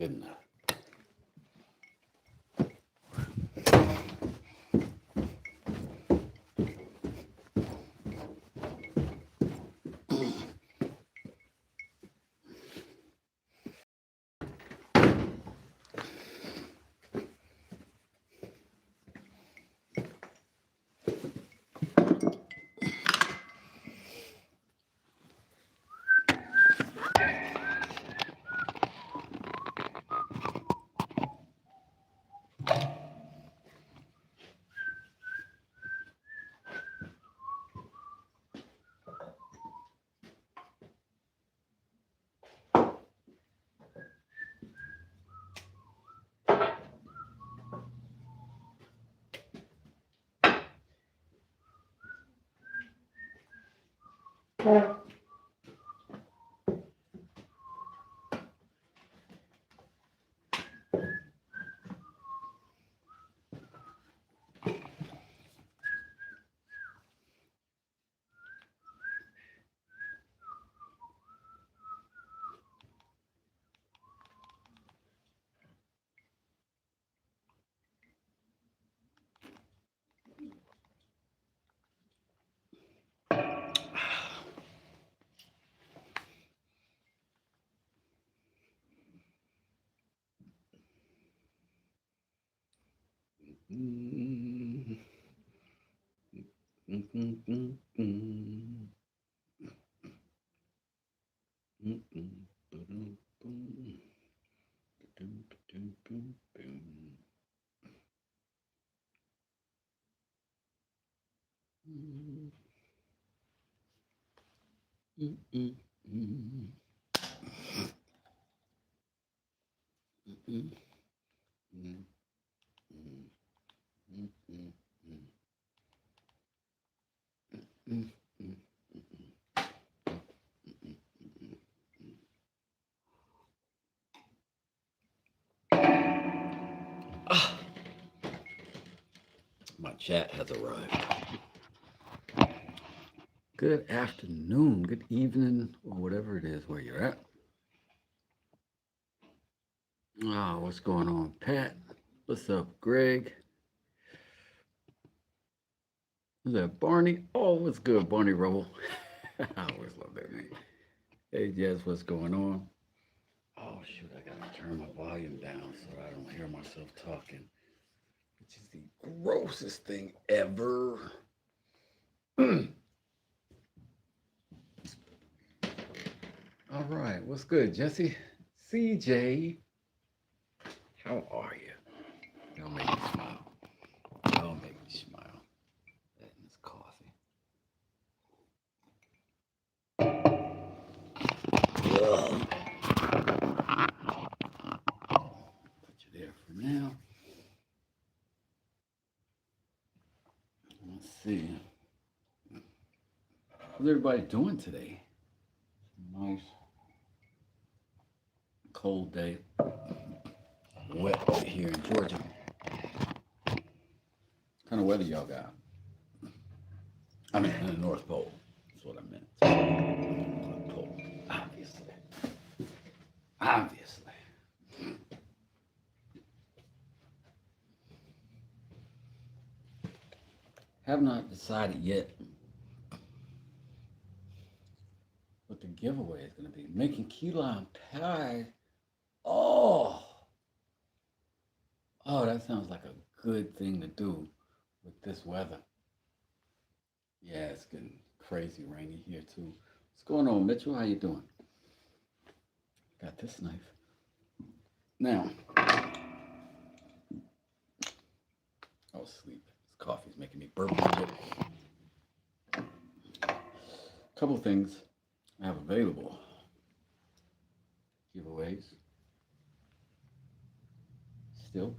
Good enough. My chat has arrived. Good afternoon, good evening, or whatever it is where you're at. Ah, what's going on, Pat? What's up, Greg? Is that Barney? Oh, what's good, Barney Rubble? I always love that name. Hey, Jess, what's going on? Oh, shoot, I gotta turn my volume down so I don't hear myself talking, which is the grossest thing ever. All right, what's good, Jesse? CJ, how are you? Y'all make me smile. Y'all make me smile. That and this coffee. Ugh. Put you there for now. Let's see. How's everybody doing today? Nice cold day. Wet here in Georgia. What kind of weather y'all got? I mean, in the North Pole. That's what I meant. North Pole, obviously. Obviously. Have not decided yet what the giveaway is going to be. Making key lime pie. Oh, oh, that sounds like a good thing to do with this weather. Yeah, it's getting crazy rainy here too. What's going on, Mitchell? How you doing? Got this knife. Now, I'll sleep. This coffee's making me burp a bit. Couple things I have available. Giveaways. Still.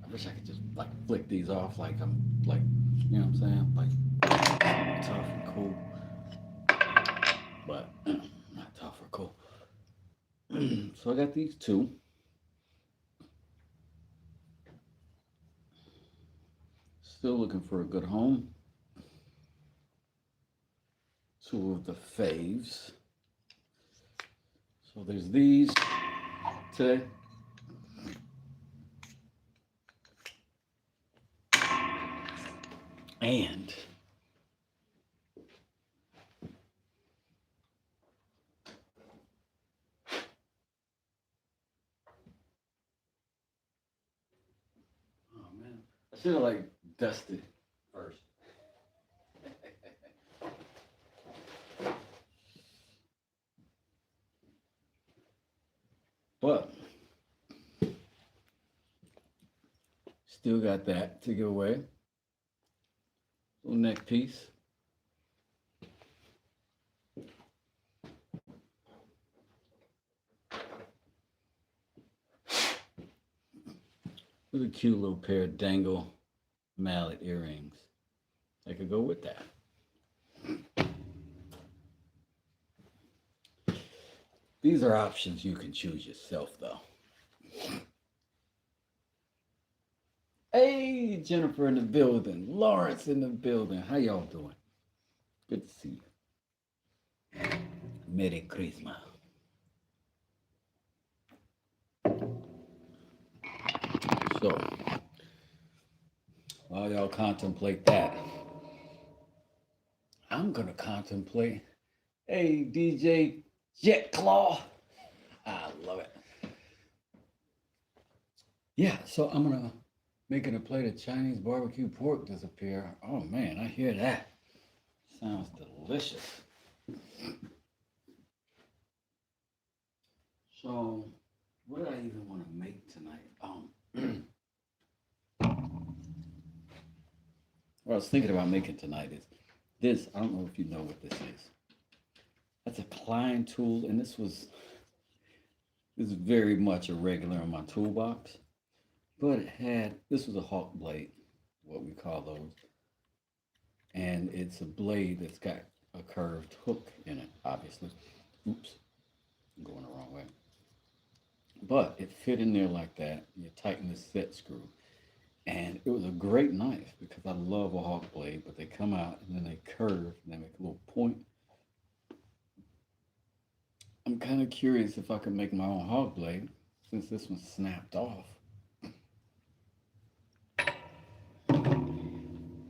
I wish I could just like flick these off like I'm like, you know what I'm saying? Like tough and cool. But not tough or cool. So I got these two. Still looking for a good home. Two of the faves. So there's these today. And oh man, I should have like dusted first. But still got that to give away. Little neck piece. With a cute little pair of dangle mallet earrings. I could go with that. These are options you can choose yourself, though. Hey, Jennifer in the building. Lawrence in the building. How y'all doing? Good to see you. Merry Christmas. So, while y'all contemplate that, I'm going to contemplate. Hey, DJ Jet Claw. I love it. Yeah, so I'm going to making a plate of Chinese barbecue pork disappear. Oh man, I hear that. Sounds delicious. So, what do I even want to make tonight? What I was thinking about making tonight is this. I don't know if you know what this is. That's a Klein tool, and this is very much a regular in my toolbox. But this was a hawk blade, what we call those. And it's a blade that's got a curved hook in it, obviously. Oops, I'm going the wrong way. But it fit in there like that. You tighten the set screw. And it was a great knife because I love a hawk blade, but they come out and then they curve and they make a little point. I'm kind of curious if I could make my own hawk blade since this one snapped off.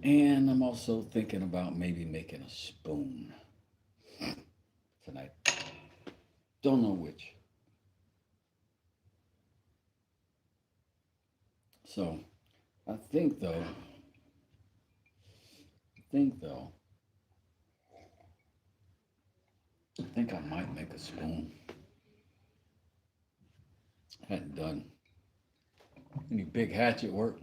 And I'm also thinking about maybe making a spoon tonight. Don't know which. So I think though, I might make a spoon. I hadn't done any big hatchet work.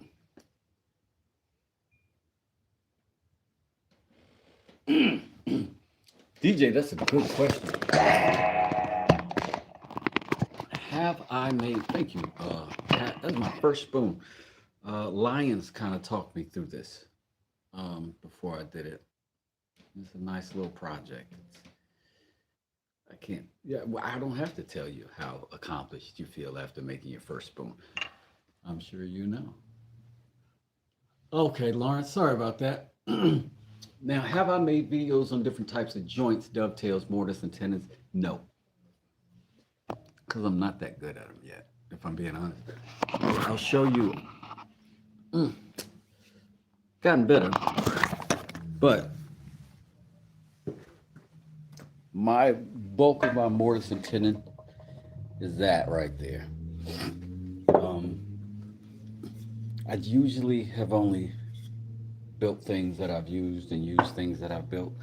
DJ, that's a good question. Have I made, thank you, that's my first spoon. Lions kind of talked me through this before I did it. It's a nice little project. I can't, yeah, well, I don't have to tell you how accomplished you feel after making your first spoon. I'm sure you know. Okay, Lawrence, sorry about that. Now, have I made videos on different types of joints, dovetails, mortise, and tenons? No, because I'm not that good at them yet, if I'm being honest. I'll show you. Gotten better, but my bulk of my mortise and tenon is that right there. I usually have only built things that I've used and used things that I've built.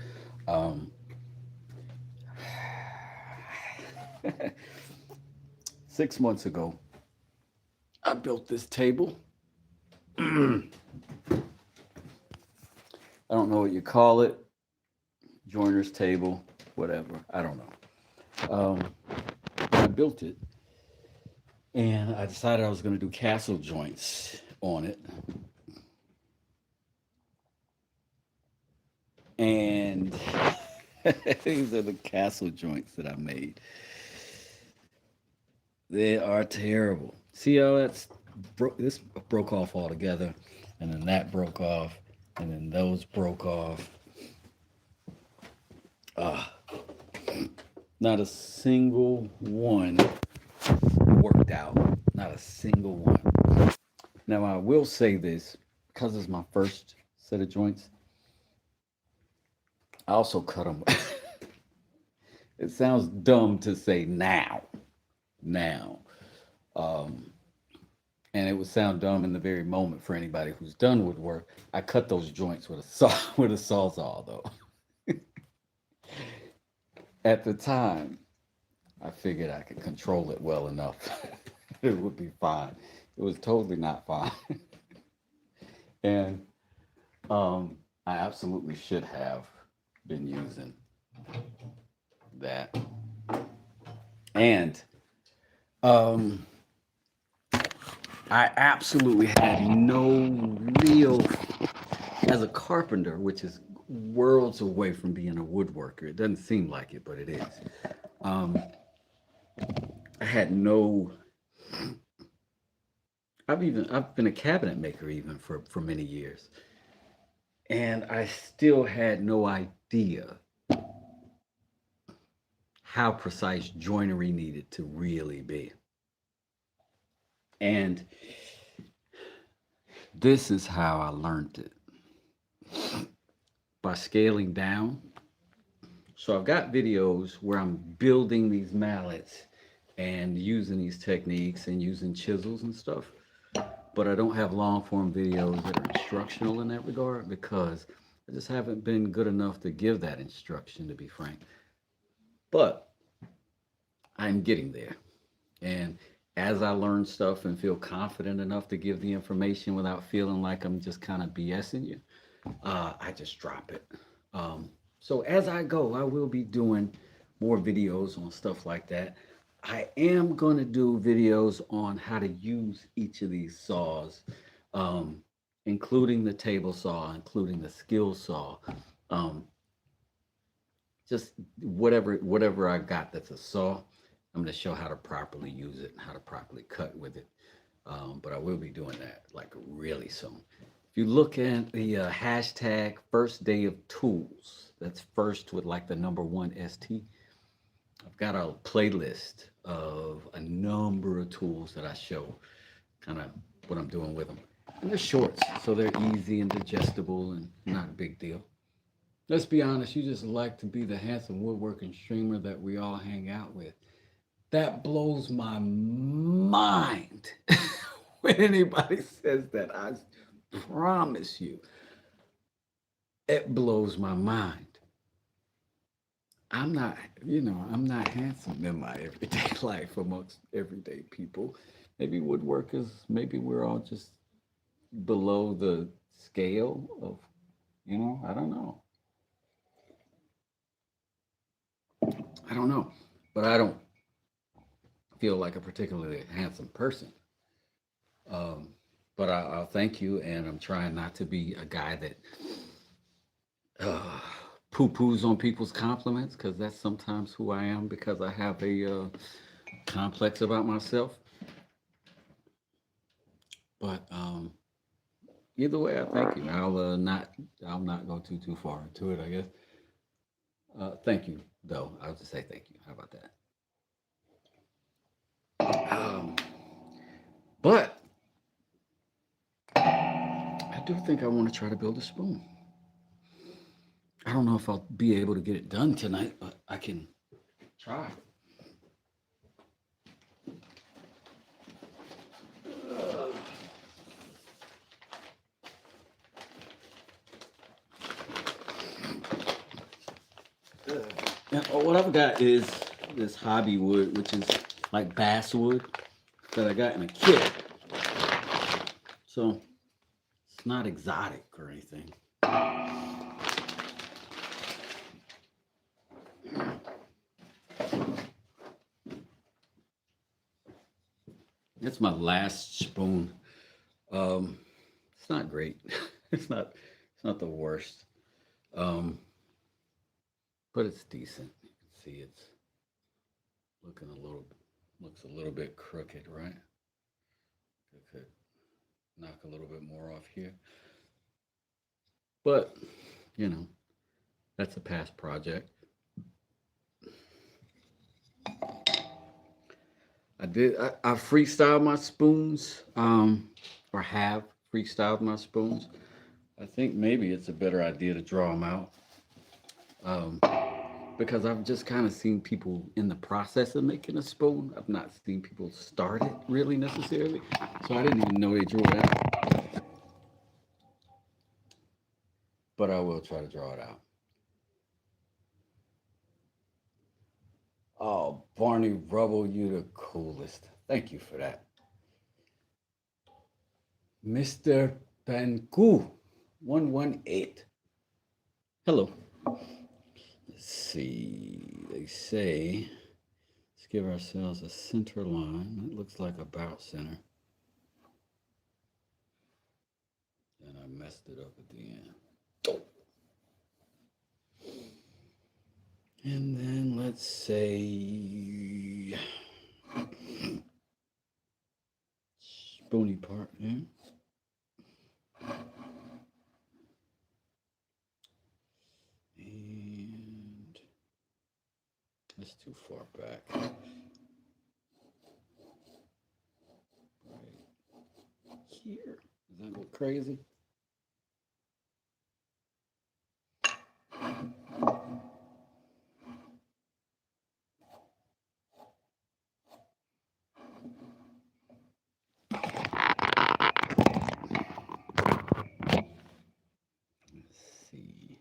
Um, 6 months ago, I built this table. I don't know what you call it, joiner's table, whatever. I don't know. I built it, and I decided I was going to do castle joints on it. And these are the castle joints that I made. They are terrible. See how this broke off altogether, and then that broke off, and then those broke off. Not a single one worked out. Not a single one. Now, I will say this because it's my first set of joints, I also cut them. It sounds dumb to say now. Um, and it would sound dumb in the very moment for anybody who's done woodwork. I cut those joints with a saw with a sawzall though. At the time, I figured I could control it well enough. It would be fine. It was totally not fine. And I absolutely should have been using that. And um, I absolutely had no real, as a carpenter, which is worlds away from being a woodworker. It doesn't seem like it, but it is. Um, I had no. I've been a cabinet maker even for many years, and I still had no idea how precise joinery needed to really be. And this is how I learned it, by scaling down. So I've got videos where I'm building these mallets and using these techniques and using chisels and stuff. But I don't have long form videos that are instructional in that regard because I just haven't been good enough to give that instruction, to be frank. But I'm getting there. And as I learn stuff and feel confident enough to give the information without feeling like I'm just kind of BSing you, I just drop it. Um, so as I go, I will be doing more videos on stuff like that. I am going to do videos on how to use each of these saws, um, including the table saw, including the skill saw, um, just whatever I got that's a saw. I'm going to show how to properly use it and how to properly cut with it. But I will be doing that like really soon. If you look at the hashtag first day of tools, that's first with like the number one ST. I've got a playlist of a number of tools that I show, kind of what I'm doing with them. And they're shorts, so they're easy and digestible and not a big deal. Let's be honest, you just like to be the handsome woodworking streamer that we all hang out with. That blows my mind when anybody says that. I promise you, it blows my mind. I'm not, I'm not handsome in my everyday life amongst everyday people. Maybe woodworkers, maybe we're all just below the scale of, I don't know. I don't know. But I don't feel like a particularly handsome person. Um, but I'll thank you, and I'm trying not to be a guy that uh, poo poos on people's compliments because that's sometimes who I am because I have a complex about myself. But either way, I thank you. I'll not go too far into it. I guess. Thank you, though. I'll just say thank you. How about that? Um, but I do think I want to try to build a spoon. I don't know if I'll be able to get it done tonight, but I can try. And what I've got is this hobby wood, which is like basswood that I got in a kit. So it's not exotic or anything. It's my last spoon. Um, it's not great. It's not the worst. Um, but it's decent. You can see it's looking a little looks a little bit crooked, right? I could knock a little bit more off here. But, you know, that's a past project. I freestyled my spoons, or have freestyled my spoons. I think maybe it's a better idea to draw them out, um, because I've just kind of seen people in the process of making a spoon. I've not seen people start it really necessarily, so I didn't even know they drew it out. But I will try to draw it out. Oh, Barney Rubble, you the coolest. Thank you for that. Mr. Panku, 118. Hello. Let's see. They say, let's give ourselves a center line. It looks like about center. And I messed it up at the end. And then let's say spoony part there. And that's too far back. Right here. Does that look crazy? Let's see.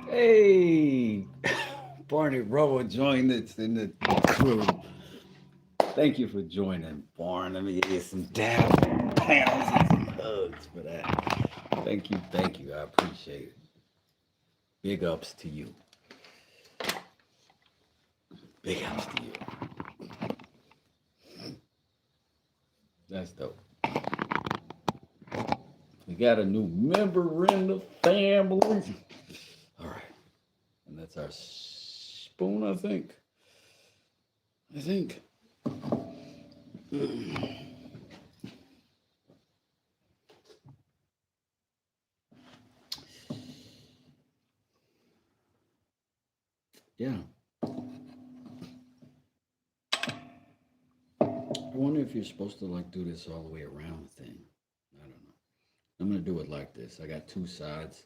Hey, Barney Rubble joined us in the crew. Thank you for joining, Barn. Let me give you some dab pounds and some hugs for that. Thank you, thank you. I appreciate it. Big ups to you. Big ups to you. That's dope. We got a new member in the family. All right. And that's our spoon, I think. I think. Yeah. I wonder if you're supposed to like do this all the way around the thing. I don't know. I'm gonna do it like this. I got two sides.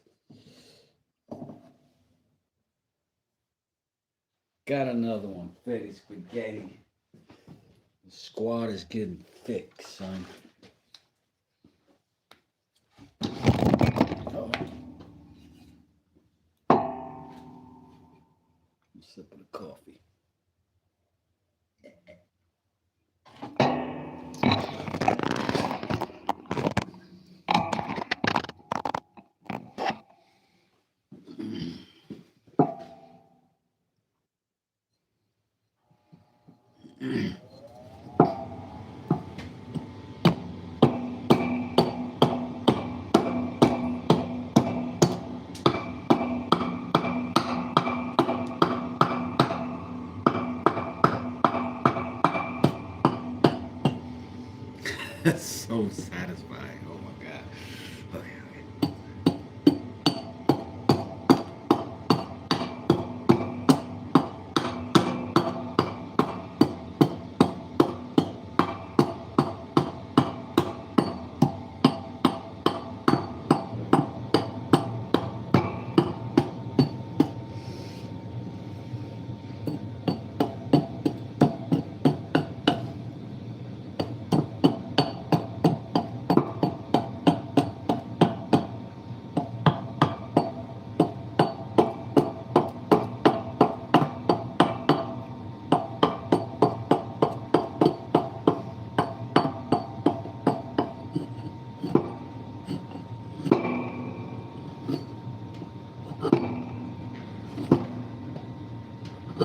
Got another one. Fetty spaghetti. The squad is getting thick, son. Oh. A sip of the coffee. That's so satisfying. Oh my god. Okay, okay. I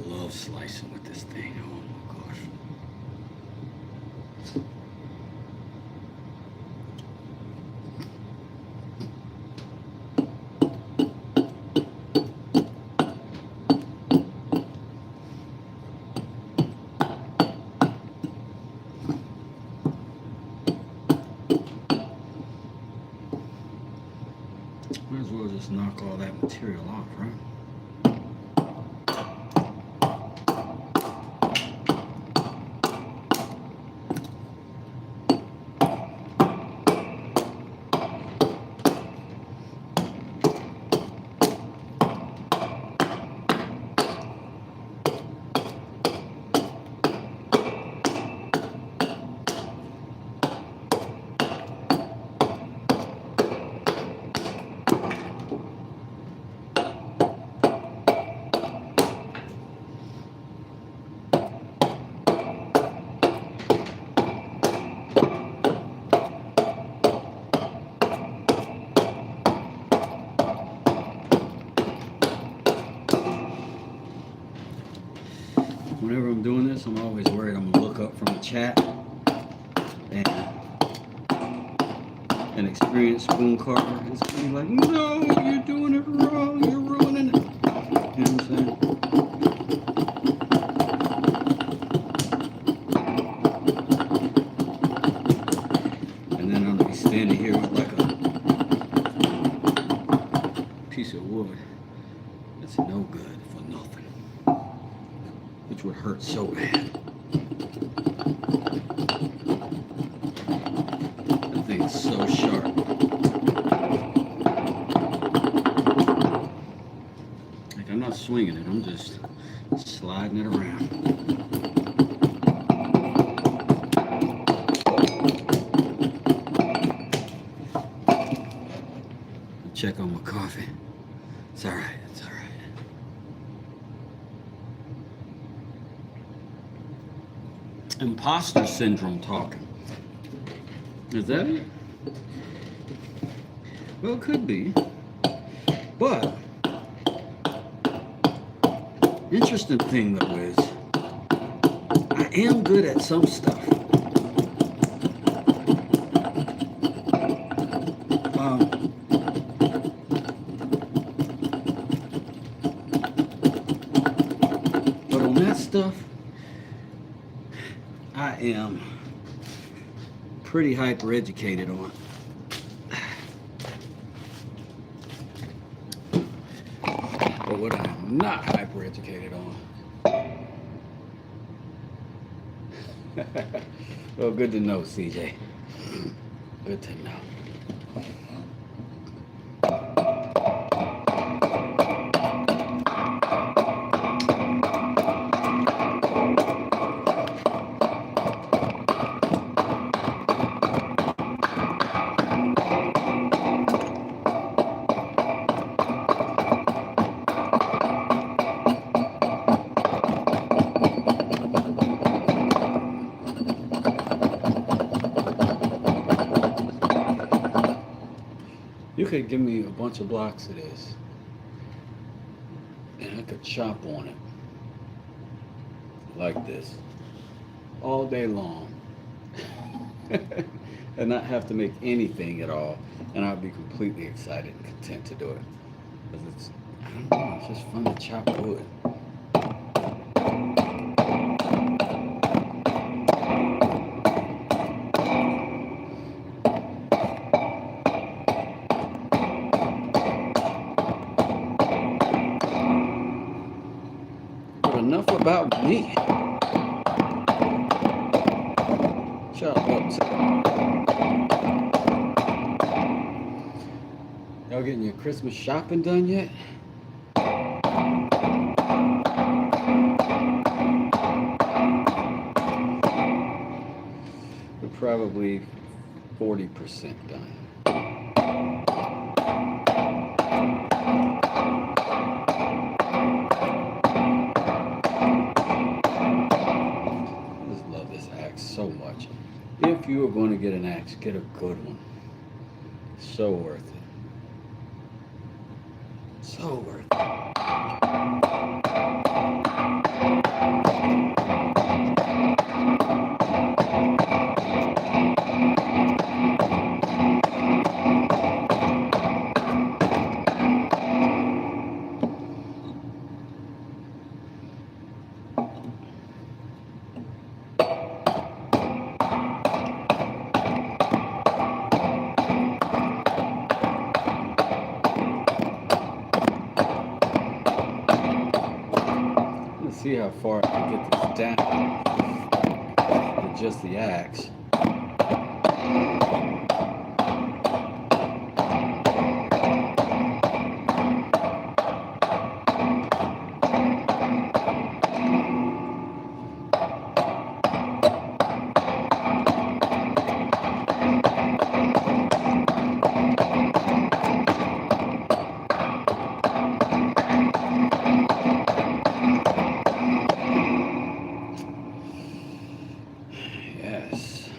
love slicing with this thing. Oh my gosh. Might as well just knock all that material off, right? Whenever I'm doing this, I'm always worried I'm gonna look up from the chat and an experienced spoon carver is gonna be like, no, you're doing it wrong, you're ruining it. You know what I'm saying? And then I'm gonna be standing here with like a piece of wood that's no good for nothing, which would hurt so bad. That thing's so sharp. Like, I'm not swinging it, I'm just sliding it around. Check on my coffee. It's all right, it's all right. Imposter syndrome talking. Is that it? Well, it could be. But, interesting thing though is, I am good at some stuff. But on that stuff, I am pretty hyper educated on. But what I'm not hyper educated on. Well, good to know, CJ. Good to know. You could give me a bunch of blocks of this, and I could chop on it like this all day long, and not have to make anything at all, and I'd be completely excited and content to do it. Because it's, I don't know, it's just fun to chop wood. But enough about me. Chop up. Y'all getting your Christmas shopping done yet? We're probably 40% done. I just love this axe so much. If you are going to get an axe, get a good one. So worth it. So worth it. See how far I can get this down with just the axe. Yes.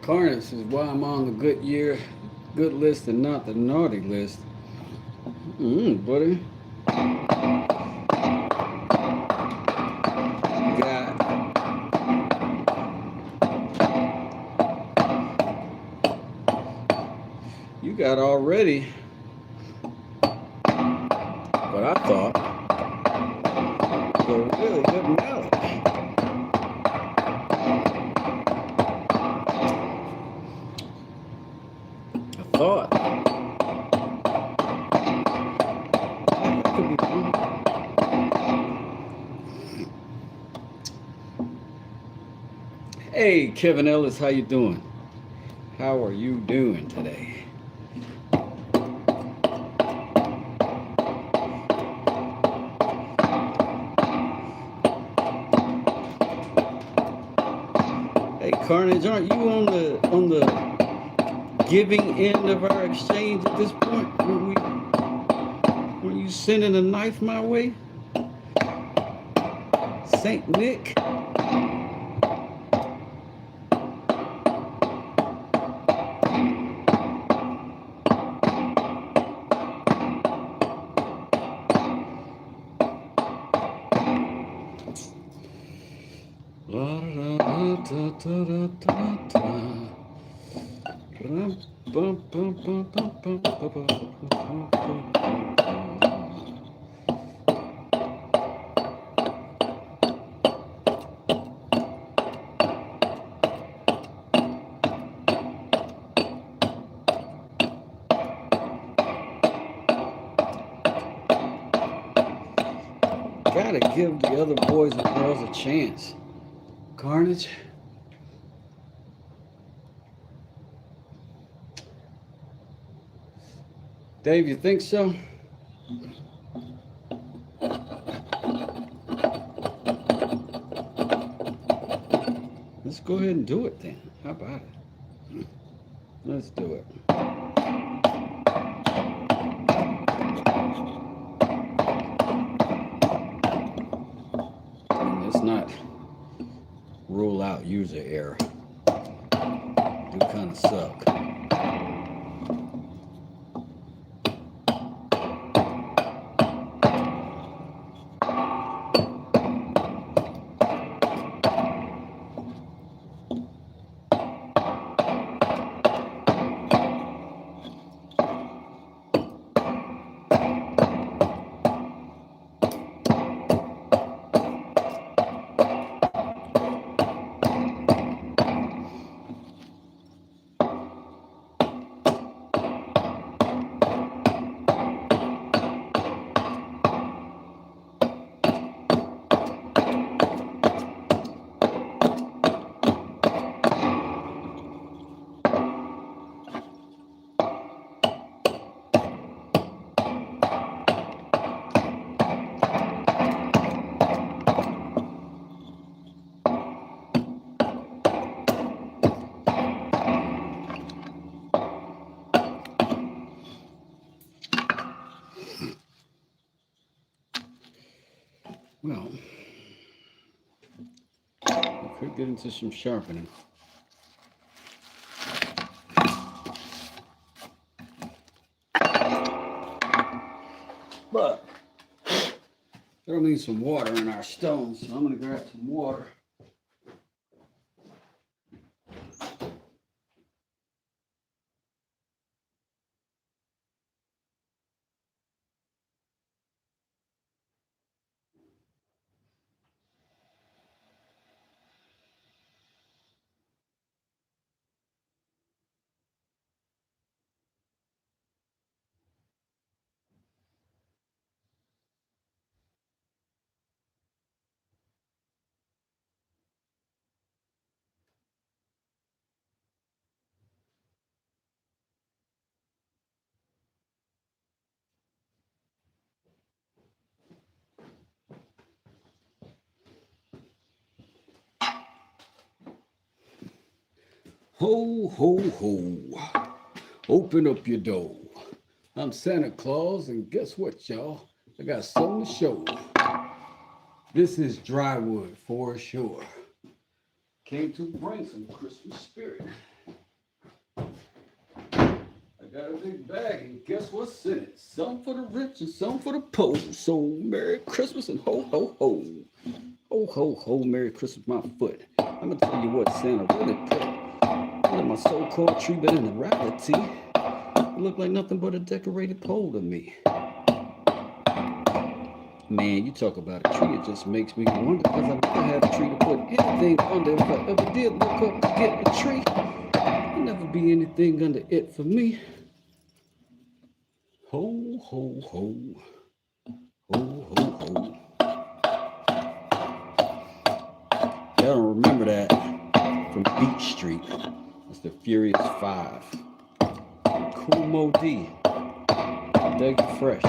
Carnage is why I'm on the good list and not the naughty list. Buddy. You got already what I thought was a really good melody. I thought. Hey, Kevin Ellis, how you doing? How are you doing today? Hey, Carnage, aren't you on the giving end of our exchange at this point? Were you sending a knife my way? Saint Nick? Gotta give the other boys and girls a chance. Carnage. Dave, you think so? Let's go ahead and do it then. How about it? Let's do it. And let's not rule out user error. Do kind of suck. Well, we could get into some sharpening. But it'll need some water in our stones, so I'm going to grab some water. Ho, ho, ho. Open up your door. I'm Santa Claus, and guess what, y'all? I got something to show. This is dry wood for sure. Came to bring some Christmas spirit. Got a big bag, and guess what's in it? Some for the rich and some for the poor. So Merry Christmas and ho ho ho. Ho ho ho, Merry Christmas my foot. I'm gonna tell you what Santa really put under my so-called tree, but in reality, it looked like nothing but a decorated pole to me. Man, you talk about a tree, it just makes me wonder because I never had a tree to put anything under. If I ever did look up to get a tree, there'd never be anything under it for me. Ho, ho, ho. Ho, ho, ho. Y'all don't remember that from Beach Street. That's the Furious Five. Cool Mo D. Dougie Fresh.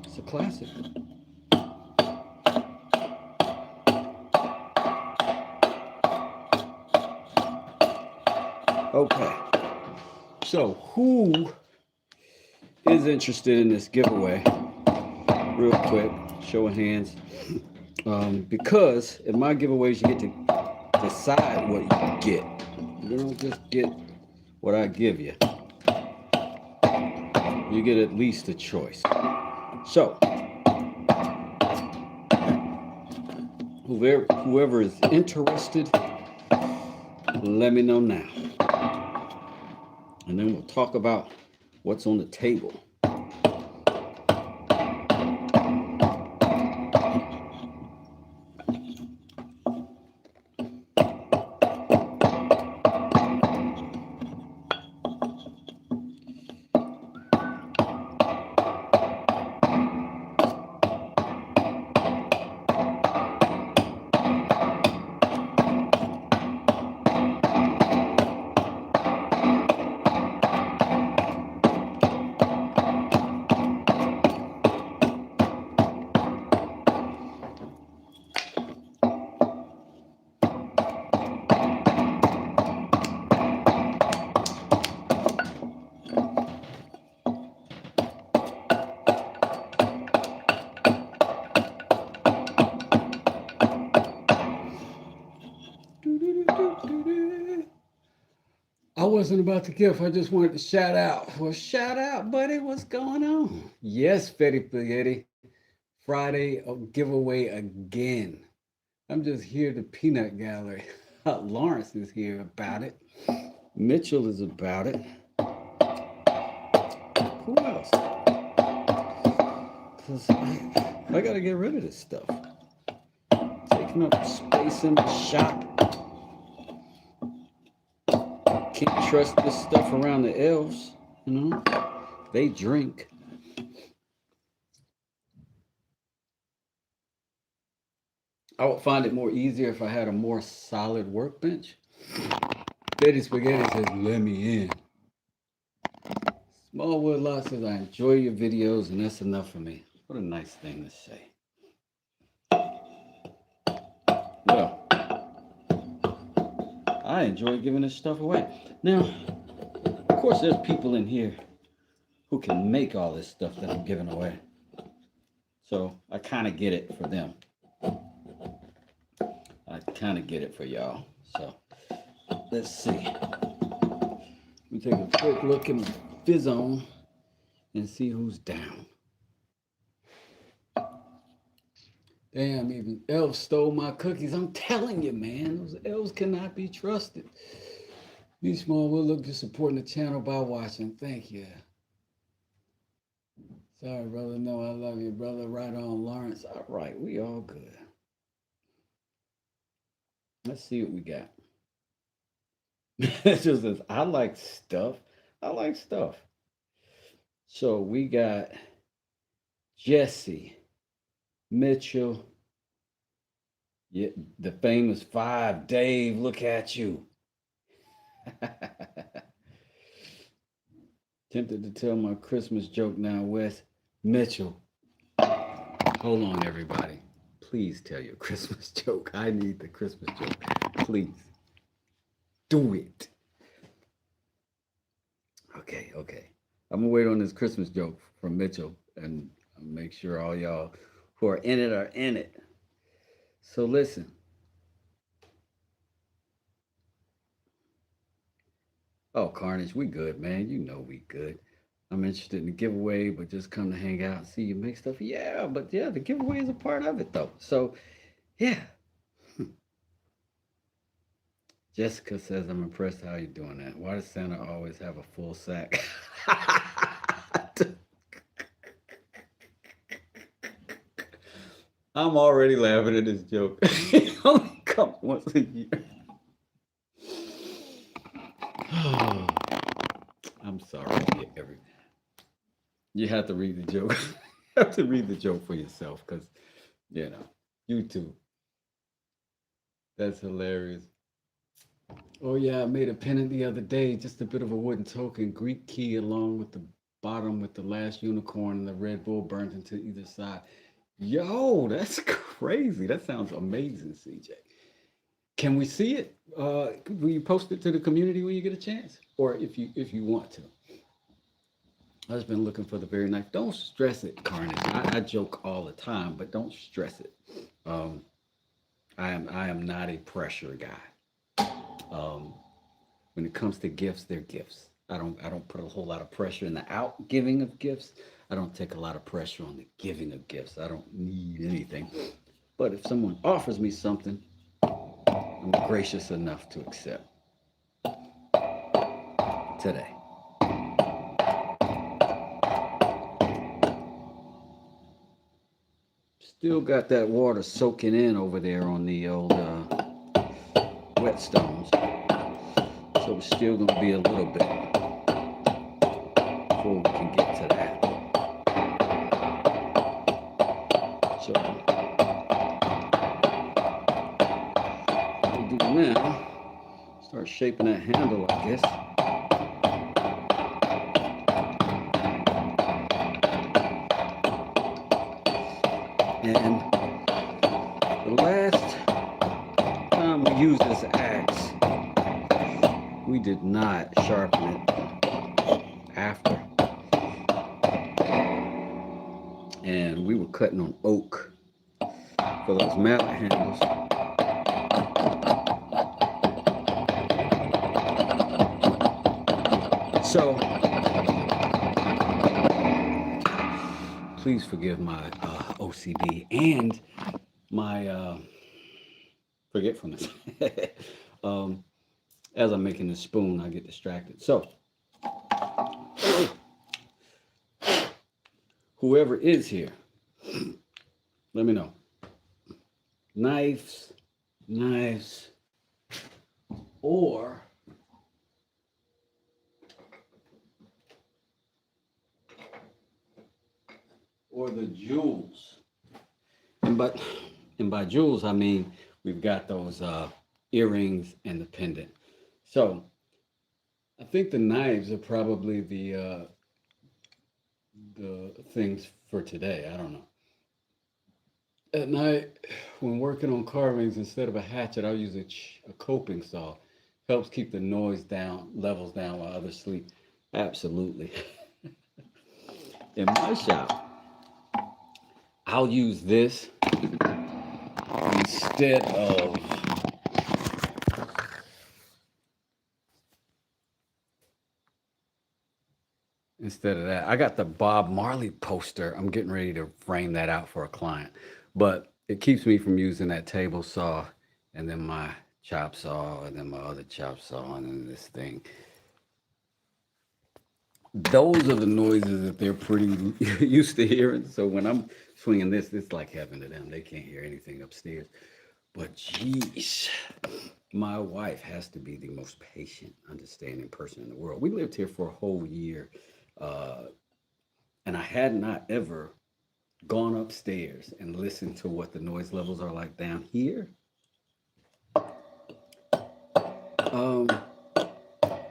It's a classic. Okay. So, who is interested in this giveaway? Real quick, show of hands. Because in my giveaways, you get to decide what you get. You don't just get what I give you. You get at least a choice. So, whoever is interested, let me know now. And then we'll talk about what's on the table. I wasn't about to give. I just wanted to shout out. Well, shout out, buddy. What's going on? Yes, Fetty Spaghetti. Friday giveaway again. I'm just here to peanut gallery. Lawrence is here about it. Mitchell is about it. Who else? Because I got to get rid of this stuff. Taking up space in the shop. Can't trust this stuff around the elves, you know. They drink. I would find it more easier if I had a more solid workbench. Betty Spaghetti says, let me in. Smallwood Lot says, I enjoy your videos and that's enough for me. What a nice thing to say. Well, I enjoy giving this stuff away. Now, of course, there's people in here who can make all this stuff that I'm giving away. So I kind of get it for them. I kind of get it for y'all. So let's see. Let me take a quick look at my fizz on and see who's down. Damn, even elves stole my cookies. I'm telling you, man, those elves cannot be trusted. Be small will look to supporting the channel by watching. Thank you. Sorry, brother. No, I love you, brother. Right on, Lawrence. All right, we all good. Let's see what we got. It just says, I like stuff. I like stuff. So we got Jesse, Mitchell, yeah, the famous Five. Dave, look at you. Tempted to tell my Christmas joke now, Wes. Mitchell, hold on, everybody. Please tell your Christmas joke. I need the Christmas joke. Please. Do it. Okay. I'm going to wait on this Christmas joke from Mitchell and make sure all y'all who are in it are in it. So listen. Oh, Carnage, we good, man. You know we good. I'm interested in the giveaway, but just come to hang out and see you make stuff. Yeah, but yeah, the giveaway is a part of it though. So yeah. Jessica says, I'm impressed how you doing that. Why does Santa always have a full sack? I'm already laughing at this joke. It only comes once a year. I'm sorry, every you have to read the joke. You have to read the joke for yourself, because YouTube. That's hilarious. Oh yeah, I made a pennant the other day, just a bit of a wooden token, Greek key along with the bottom with the last unicorn and the Red Bull burnt into either side. Yo, that's crazy. That sounds amazing, CJ. Can we see it? Will you post it to the community when you get a chance, or if you want to? I've just been looking for the very knife. Don't stress it, Carnage. I joke all the time, but don't stress it. Um, I am not a pressure guy. When it comes to gifts, they're gifts. I don't put a whole lot of pressure in the out giving of gifts. I don't take a lot of pressure on the giving of gifts. I don't need anything. But if someone offers me something, I'm gracious enough to accept today. Still got that water soaking in over there on the old whetstones. So it's still going to be a little bit before we can get to that. So what we'll do now, start shaping that handle, I guess. And the last time we used this axe, we did not sharpen it after. And we were cutting on oak for those mallet handles. So please forgive my OCD and my forgetfulness. As I'm making the spoon, I get distracted. So whoever is here, let me know. Knives, or the jewels. And by jewels, I mean we've got those earrings and the pendant. So I think the knives are probably the things for today. I don't know. At night, when working on carvings, instead of a hatchet, I'll use a coping saw. Helps keep the noise down, levels down while others sleep. Absolutely. In my shop, I'll use this instead of that. I got the Bob Marley poster. I'm getting ready to frame that out for a client, but it keeps me from using that table saw and then my chop saw and then my other chop saw and then this thing. Those are the noises that they're pretty used to hearing. So when I'm swinging this, it's like heaven to them. They can't hear anything upstairs. But geez, my wife has to be the most patient, understanding person in the world. We lived here for a whole year, and I had not ever gone upstairs and listened to what the noise levels are like down here.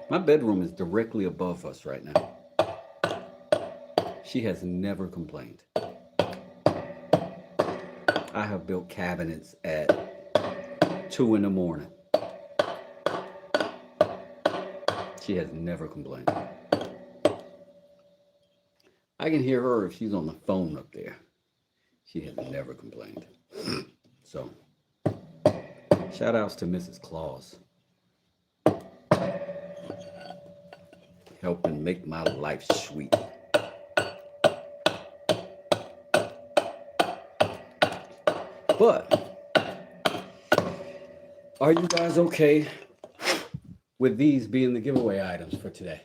My bedroom is directly above us right now. She has never complained. I have built cabinets at 2 in the morning. She has never complained. I can hear her if she's on the phone up there. She has never complained. So, shout outs to Mrs. Claus. helping make my life sweet. But are you guys okay with these being the giveaway items for today?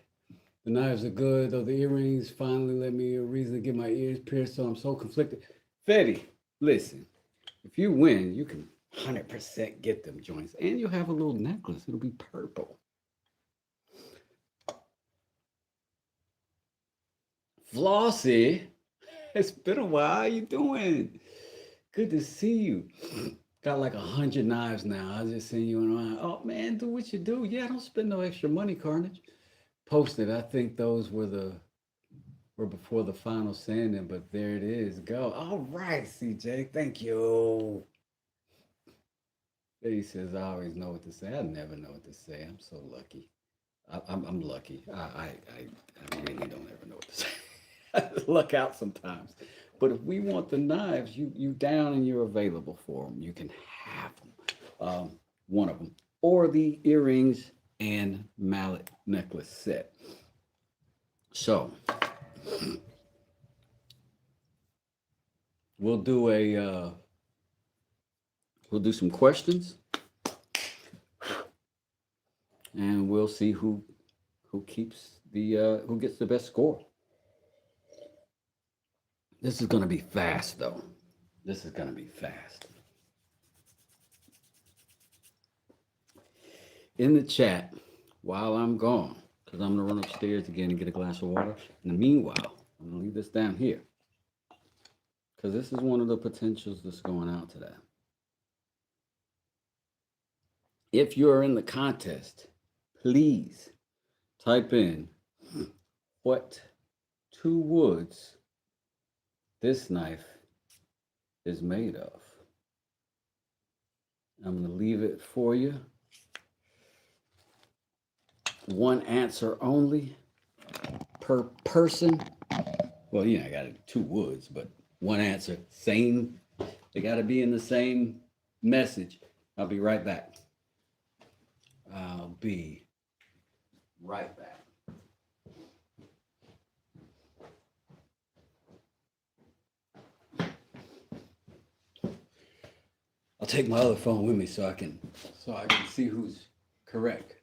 The knives are good, though the earrings finally let me a reason to get my ears pierced, so I'm so conflicted. Fetty, listen, if you win, you can 100% get them joints, and you'll have a little necklace. It'll be purple. Flossie, it's been a while. How you doing? Good to see you. Got like 100 knives now. I was just seeing you around. Oh man, do what you do. Yeah, don't spend no extra money, Carnage. Posted. I think those were before the final sanding, but there it is. Go. All right, CJ. Thank you. He says I always know what to say. I never know what to say. I'm so lucky. I'm lucky. I really don't ever know what to say. I luck out sometimes. But if we want the knives, you down and you're available for them. You can have them, one of them, or the earrings and mallet necklace set. So we'll do a we'll do some questions, and we'll see who keeps the who gets the best score. This is gonna be fast though. This is gonna be fast. In the chat, while I'm gone, because I'm gonna run upstairs again and get a glass of water. In the meanwhile, I'm gonna leave this down here. Because this is one of the potentials that's going out today. If you're in the contest, please type in what two woods this knife is made of. I'm going to leave it for you. One answer only per person. Well, I got two woods, but one answer. Same. They got to be in the same message. I'll be right back. I'll be right back. I'll take my other phone with me so I can see who's correct.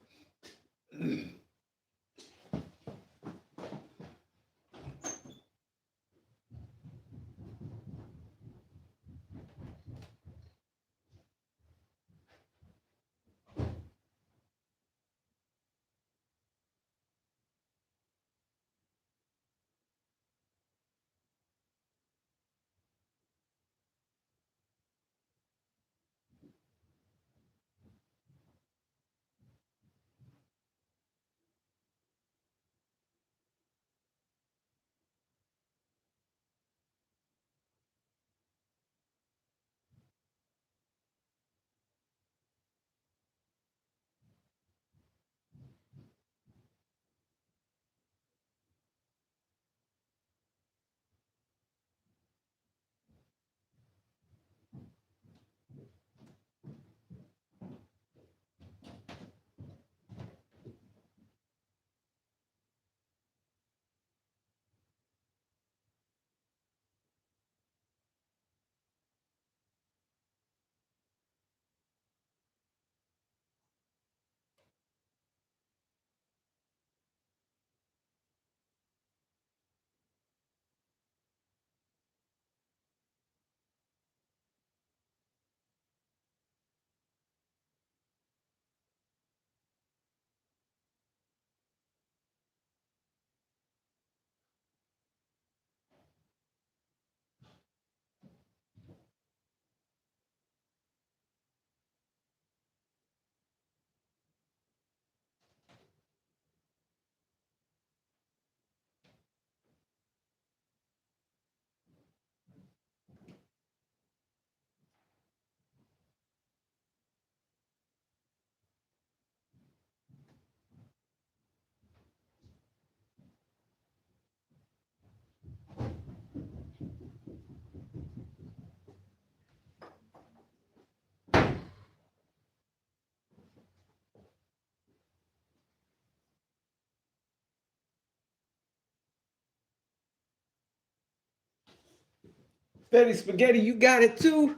Betty Spaghetti, you got it too?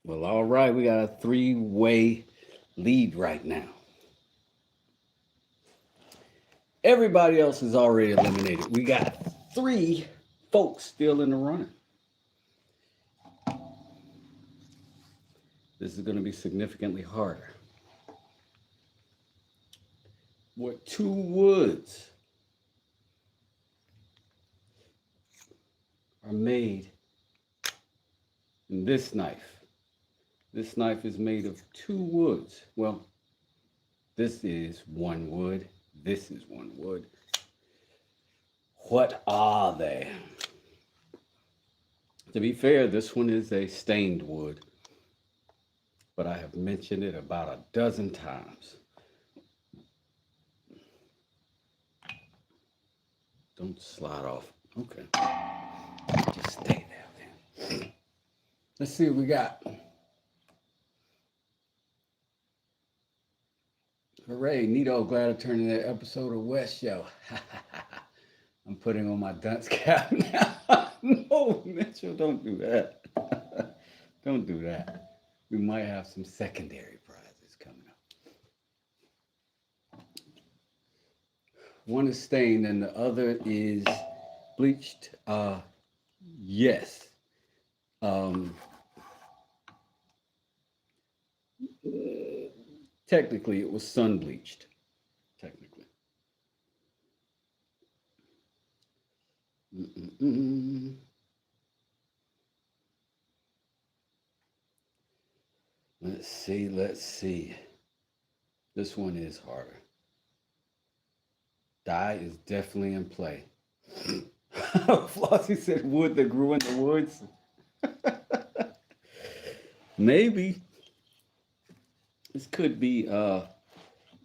Well, all right, we got a three-way lead right now. Everybody else is already eliminated. We got 3 folks still in the running. This is going to be significantly harder. What 2 woods are made in this knife? This knife is made of 2 woods. Well, this is 1 wood. This is 1 wood. What are they? To be fair, this one is a stained wood, but I have mentioned it about a dozen times. Don't slide off. Okay. Just stay there, man. Let's see what we got. Hooray, Nito, glad to turn in that episode of West Show. I'm putting on my dunce cap now. No, Mitchell, don't do that. Don't do that. We might have some secondary prizes coming up. One is stained and the other is bleached. Yes. Technically, it was sun bleached. Technically. Let's see, let's see. This one is harder. Dye is definitely in play. Flossie said wood that grew in the woods. Maybe. This could be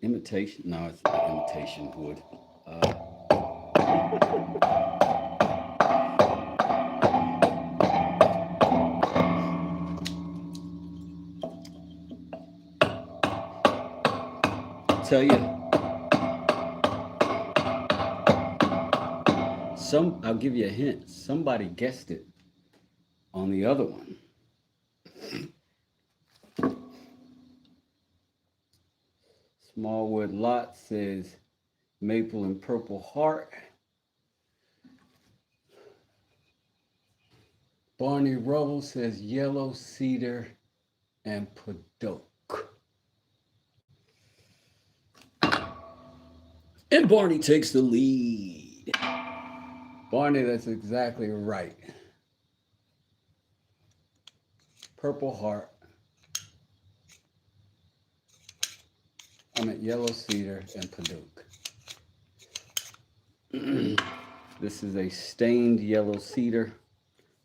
imitation. No, it's not imitation wood. Tell you, I'll give you a hint. Somebody guessed it on the other one. Smallwood Lot says maple and purple heart. Barney Rubble says yellow cedar and Padoke. And Barney takes the lead. Barney, that's exactly right. Purple heart. I'm at yellow cedar and Padoke. This is a stained yellow cedar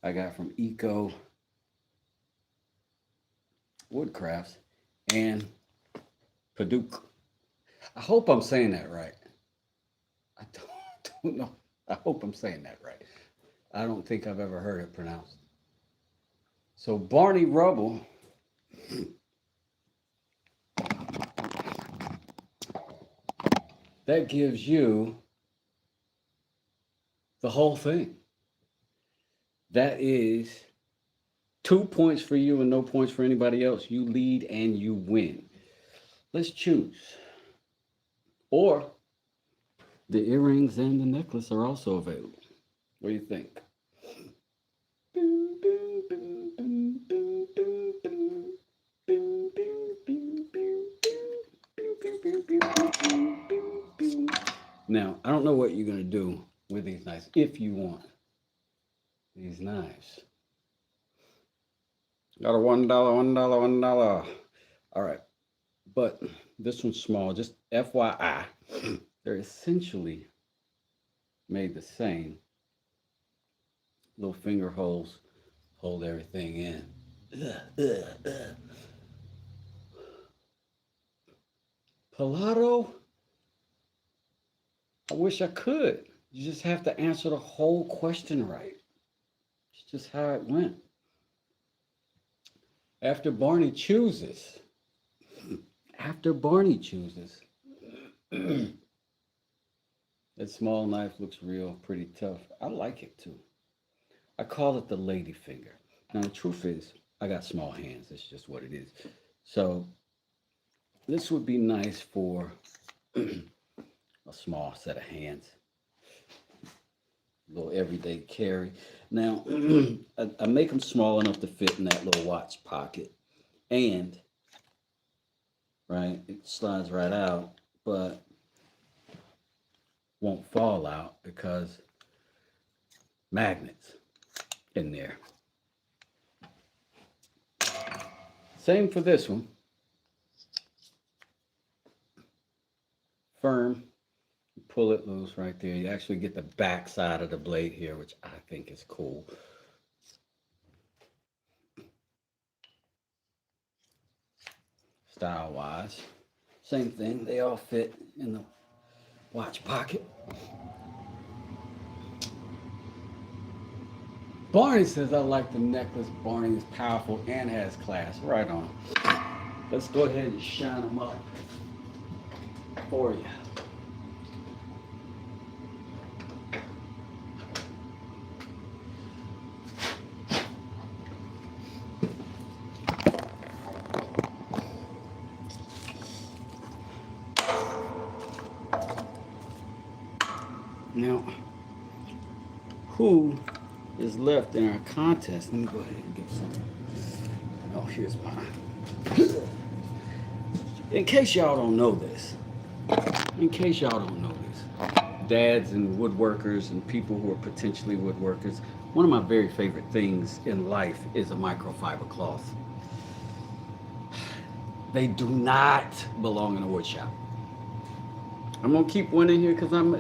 I got from Eco Woodcrafts and Padoke. I hope I'm saying that right. I don't know. I hope I'm saying that right. I don't think I've ever heard it pronounced. So Barney Rubble that gives you the whole thing. That is 2 points for you and no points for anybody else. You lead and you win. Let's choose. Or the earrings and the necklace are also available. What do you think? Now, I don't know what you're going to do with these knives if you want these knives. Got a $1, $1. All right. But this one's small. Just FYI, they're essentially made the same. Little finger holes hold everything in. Pilato? I wish I could. You just have to answer the whole question right. It's just how it went. After Barney chooses, that small knife looks real pretty tough. I like it too. I call it the lady finger. Now the truth is, I got small hands. It's just what it is. So this would be nice for a small set of hands, little everyday carry. Now I make them small enough to fit in that little watch pocket, and right, it slides right out, but won't fall out because magnets in there. Same for this one. Firm. Pull it loose right there. You actually get the back side of the blade here, which I think is cool. Style wise, same thing. They all fit in the watch pocket. Barney says, I like the necklace. Barney is powerful and has class. Right on. Let's go ahead and shine them up for you. Now, who is left in our contest? Let me go ahead and get some. Oh, here's mine. In case y'all don't know this, dads and woodworkers and people who are potentially woodworkers, one of my very favorite things in life is a microfiber cloth. They do not belong in a wood shop. I'm gonna keep one in here because I'm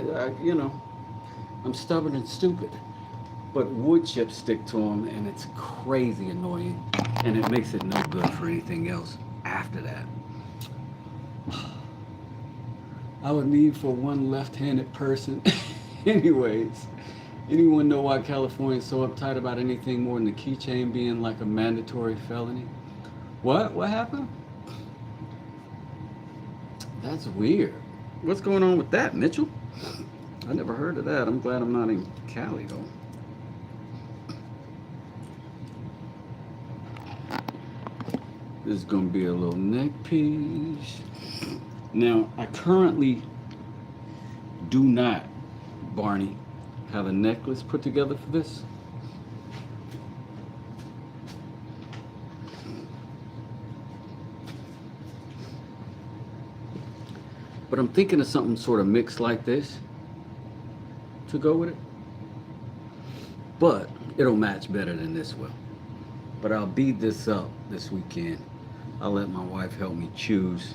stubborn and stupid. But wood chips stick to them, and it's crazy annoying, and it makes it no good for anything else after that. I would need for one left-handed person. Anyways, anyone know why California is so uptight about anything more than the keychain being like a mandatory felony? What? What happened? That's weird. What's going on with that, Mitchell? I never heard of that. I'm glad I'm not in Cali, though. This is going to be a little neck piece. Now, I currently do not, Barney, have a necklace put together for this. But I'm thinking of something sort of mixed like this to go with it. But it'll match better than this will. But I'll bead this up this weekend. I'll let my wife help me choose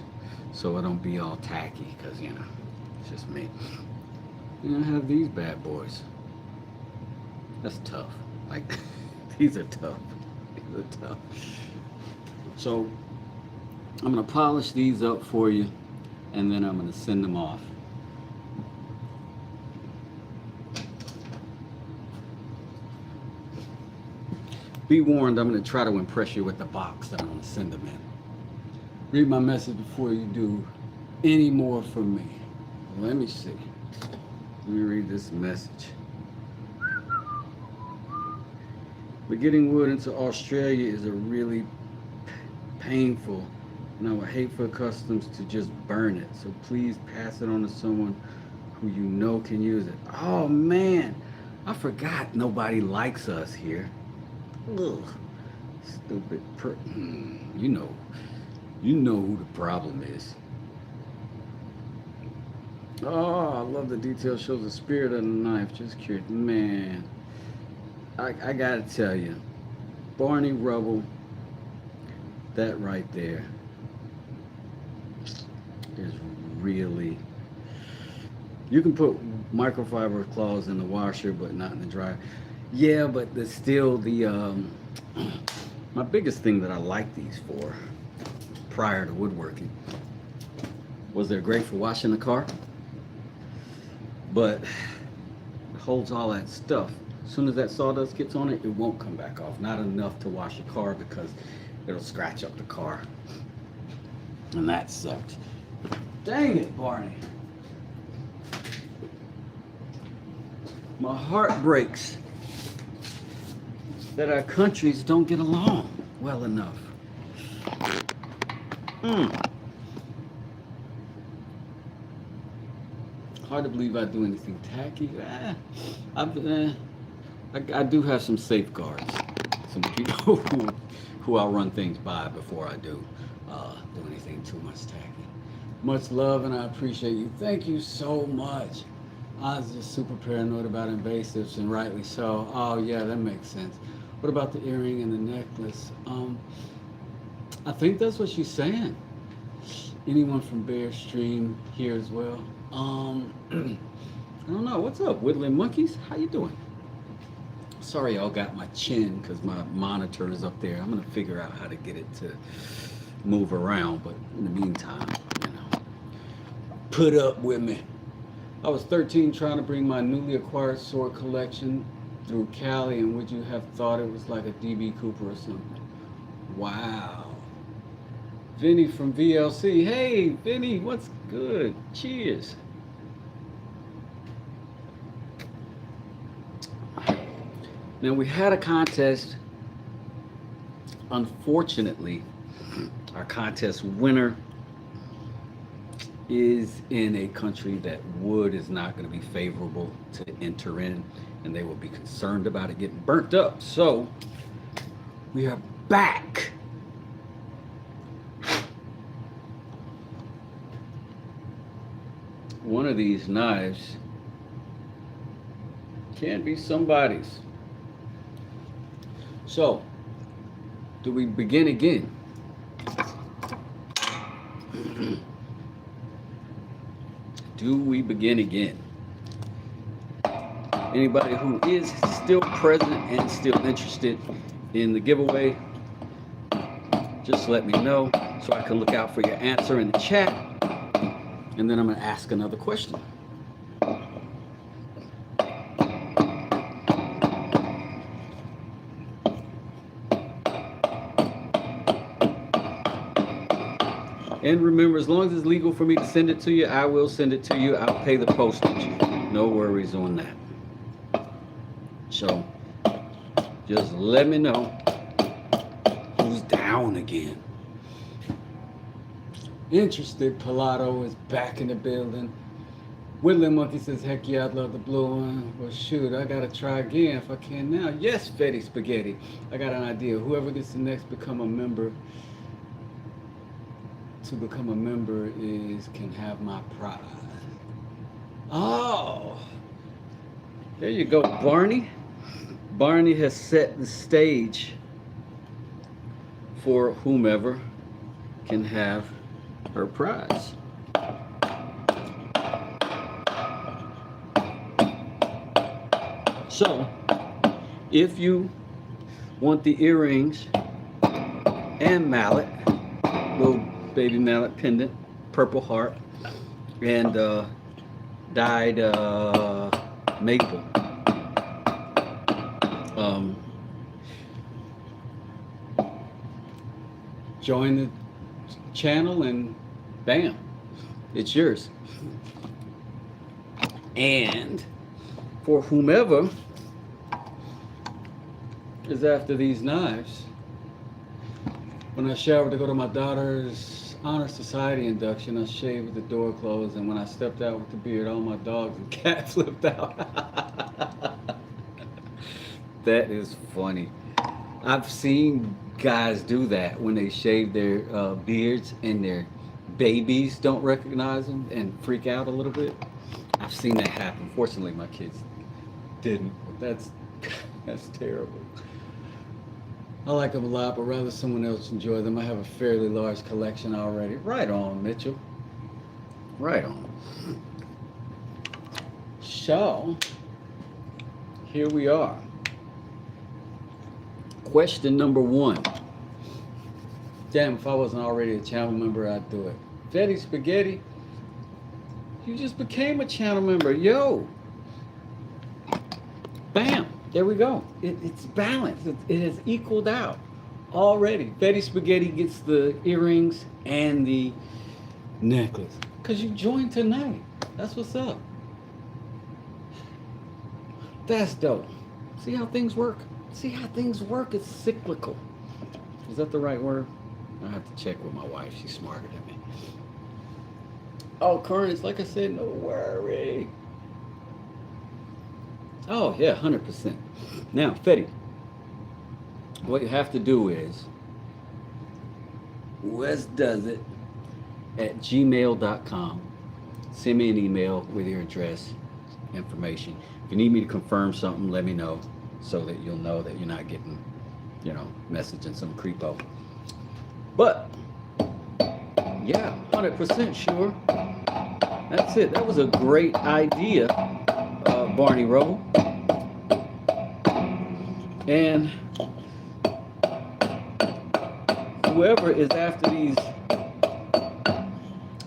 so it don't be all tacky, because, it's just me. And I have these bad boys. That's tough. Like, these are tough. These are tough. So, I'm going to polish these up for you, and then I'm going to send them off. Be warned, I'm going to try to impress you with the box that I'm going to send them in. Read my message before you do any more from me. Let me see. Let me read this message. But getting wood into Australia is a really painful, and I would hate for customs to just burn it. So please pass it on to someone who you know can use it. Oh man, I forgot nobody likes us here. Ugh, stupid you know who the problem is. Oh, I love the detail shows the spirit of the knife. Just curious, man. I gotta tell you, Barney Rubble, that right there is really. You can put microfiber claws in the washer, but not in the dryer. Yeah, but there's still the my biggest thing that I like these for, prior to woodworking, was they're great for washing the car, but it holds all that stuff. As soon as that sawdust gets on it, it won't come back off. Not enough to wash your car because it'll scratch up the car. And that sucks. Dang it, Barney. My heart breaks. that our countries don't get along well enough. Hard to believe I do anything tacky. I do have some safeguards, some people who I'll run things by before I do anything too much tacky. Much love, and I appreciate you. Thank you so much. I was just super paranoid about invasives, and rightly so. Oh yeah, that makes sense. What about the earring and the necklace? I think that's what she's saying. Anyone from Bear Stream here as well? I don't know. What's up, Woodland Monkeys? How you doing? Sorry, y'all got my chin because my monitor is up there. I'm gonna figure out how to get it to move around, but in the meantime, put up with me. I was 13 trying to bring my newly acquired sword collection through Cali, and would you have thought it was like a DB Cooper or something? Wow. Vinny from VLC. Hey, Vinny, what's good? Cheers. Now, we had a contest. Unfortunately, our contest winner is in a country that wood is not going to be favorable to enter in, and they will be concerned about it getting burnt up. So we are back. One of these knives can be somebody's. So, do we begin again? Do we begin again? Anybody who is still present and still interested in the giveaway, just let me know so I can look out for your answer in the chat, and then I'm going to ask another question. And remember, as long as it's legal for me to send it to you, I will send it to you. I'll pay the postage. No worries on that. So, just let me know who's down again. Interested Pilato is back in the building. Woodland Monkey says, heck yeah, I'd love the blue one. Well, shoot, I gotta try again if I can now. Yes, Fetty Spaghetti. I got an idea. Whoever gets the next become a member, to become a member can have my prize. Oh, there you go, Barney. Barney has set the stage for whomever can have her prize. So, if you want the earrings and mallet, little baby mallet pendant, purple heart, and dyed maple. Join the channel and bam, it's yours. And for whomever is after these knives, when I showered to go to my daughter's honor society induction, I shaved with the door closed, and when I stepped out with the beard, all my dogs and cats flipped out. That is funny. I've seen guys do that when they shave their beards and their babies don't recognize them and freak out a little bit. I've seen that happen. Fortunately, my kids didn't, but that's terrible. I like them a lot, but rather someone else enjoy them. I have a fairly large collection already. Right on, Mitchell. Right on. So, here we are. Question number 1. Damn, if I wasn't already a channel member, I'd do it. Fetty Spaghetti, you just became a channel member. Yo. Bam. There we go. It's balanced. It has equaled out already. Fetty Spaghetti gets the earrings and the necklace. Because you joined tonight. That's what's up. That's dope. See how things work? See how things work? It's cyclical. Is that the right word? I have to check with my wife. She's smarter than me. Oh, currents, like I said, no worry. Oh, yeah, 100%. Now, Fetty, what you have to do is Wes does it at gmail.com. Send me an email with your address, information. If you need me to confirm something, let me know so that you'll know that you're not getting, messaging some creepo. But, yeah, 100% sure. That's it. That was a great idea, Barney Rubble. And whoever is after these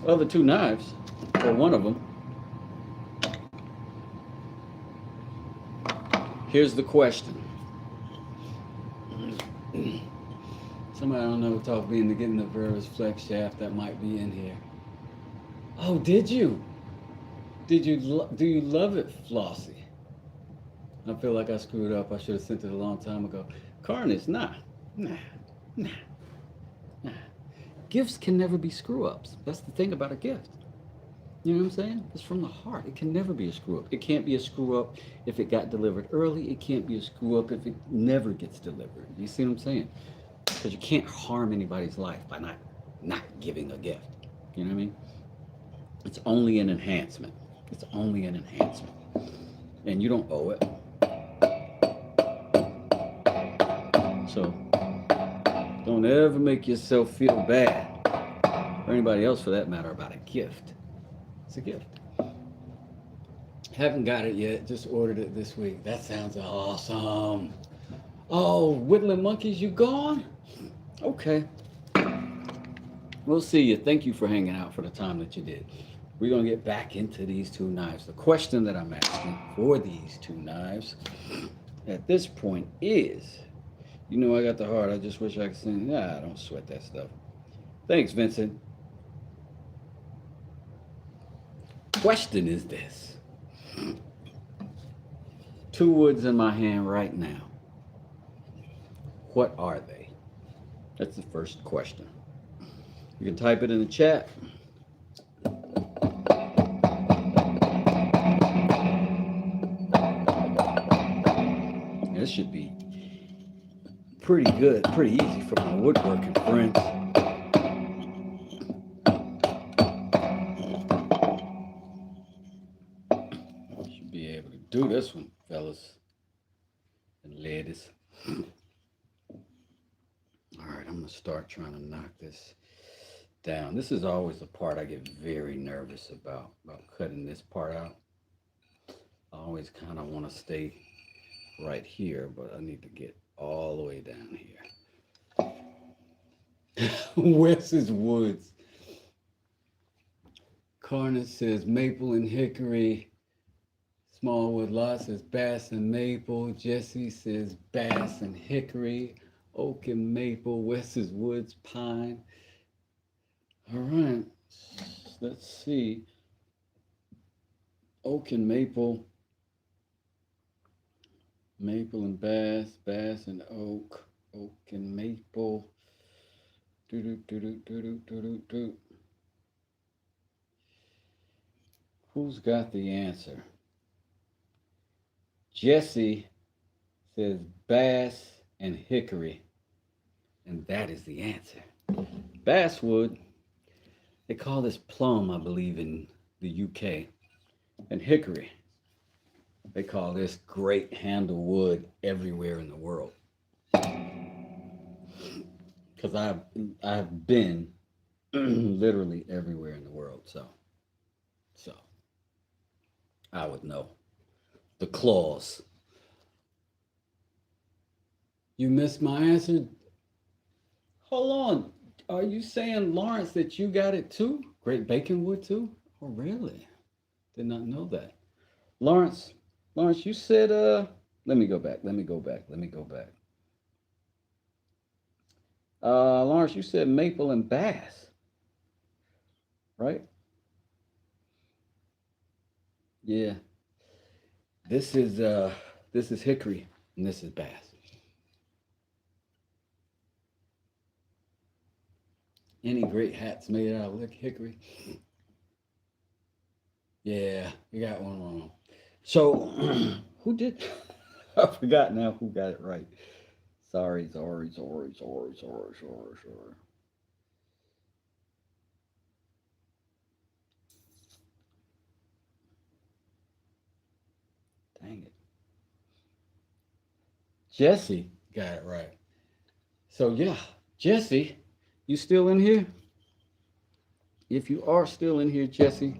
other two knives, or one of them, here's the question. Somebody I don't know talked me into getting the Verus Flex shaft that might be in here. Oh, did you? Do you love it, Flossie? I feel like I screwed up. I should have sent it a long time ago. Carnage, nah. Nah. Gifts can never be screw ups. That's the thing about a gift. You know what I'm saying? It's from the heart. It can never be a screw up. It can't be a screw up if it got delivered early. It can't be a screw up if it never gets delivered. You see what I'm saying? Because you can't harm anybody's life by not giving a gift. You know what I mean? It's only an enhancement. It's only an enhancement. And you don't owe it. So don't ever make yourself feel bad, or anybody else for that matter, about a gift. It's a gift. Haven't got it yet, just ordered it this week. That sounds awesome. Oh, Whittling Monkeys, you gone? Okay. We'll see you. Thank you for hanging out for the time that you did. We're going to get back into these two knives. The question that I'm asking for these two knives at this point is, I got the heart. I just wish I could sing. Nah, don't sweat that stuff. Thanks, Vincent. Question is this. Two woods in my hand right now. What are they? That's the first question. You can type it in the chat. This should be pretty good, pretty easy for my woodworking friends. Should be able to do this one, fellas and ladies. All right, I'm gonna start trying to knock this down. This is always the part I get very nervous about cutting this part out. I always kind of want to stay right here, but I need to get all the way down here. Wes's Woods. Carnage says maple and hickory. Smallwood Lot says bass and maple. Jesse says bass and hickory. Oak and maple. Wes's Woods pine. All right, let's see. Oak and maple. Maple and bass. Bass and oak. Oak and maple. Who's got the answer? Jesse says bass and hickory. And that is the answer. Basswood, they call this plum, I believe, in the UK. And hickory, they call this great handle wood everywhere in the world. Because I've been literally everywhere in the world, so I would know. The claws. You missed my answer? Hold on. Are you saying, Lawrence, that you got it too? Great bacon wood too? Oh, really? Did not know that. Lawrence, you said, let me go back. Lawrence, you said maple and bass, right? Yeah. This is hickory and this is bass. Any great hats made out of hickory? Yeah, you got one wrong. So, who did? I forgot now who got it right. Sorry. Dang it. Jesse got it right. So, yeah, Jesse, you still in here? If you are still in here, Jesse,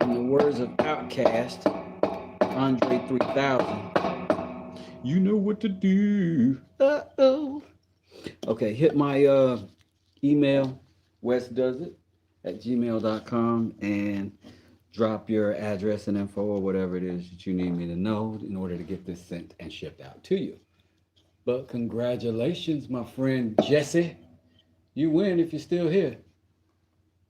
in the words of Outcast, Andre 3000, you know what to do. Uh-oh. Okay, hit my email, westdoesit@gmail.com, and drop your address and info or whatever it is that you need me to know in order to get this sent and shipped out to you. But congratulations, my friend Jesse. You win if you're still here.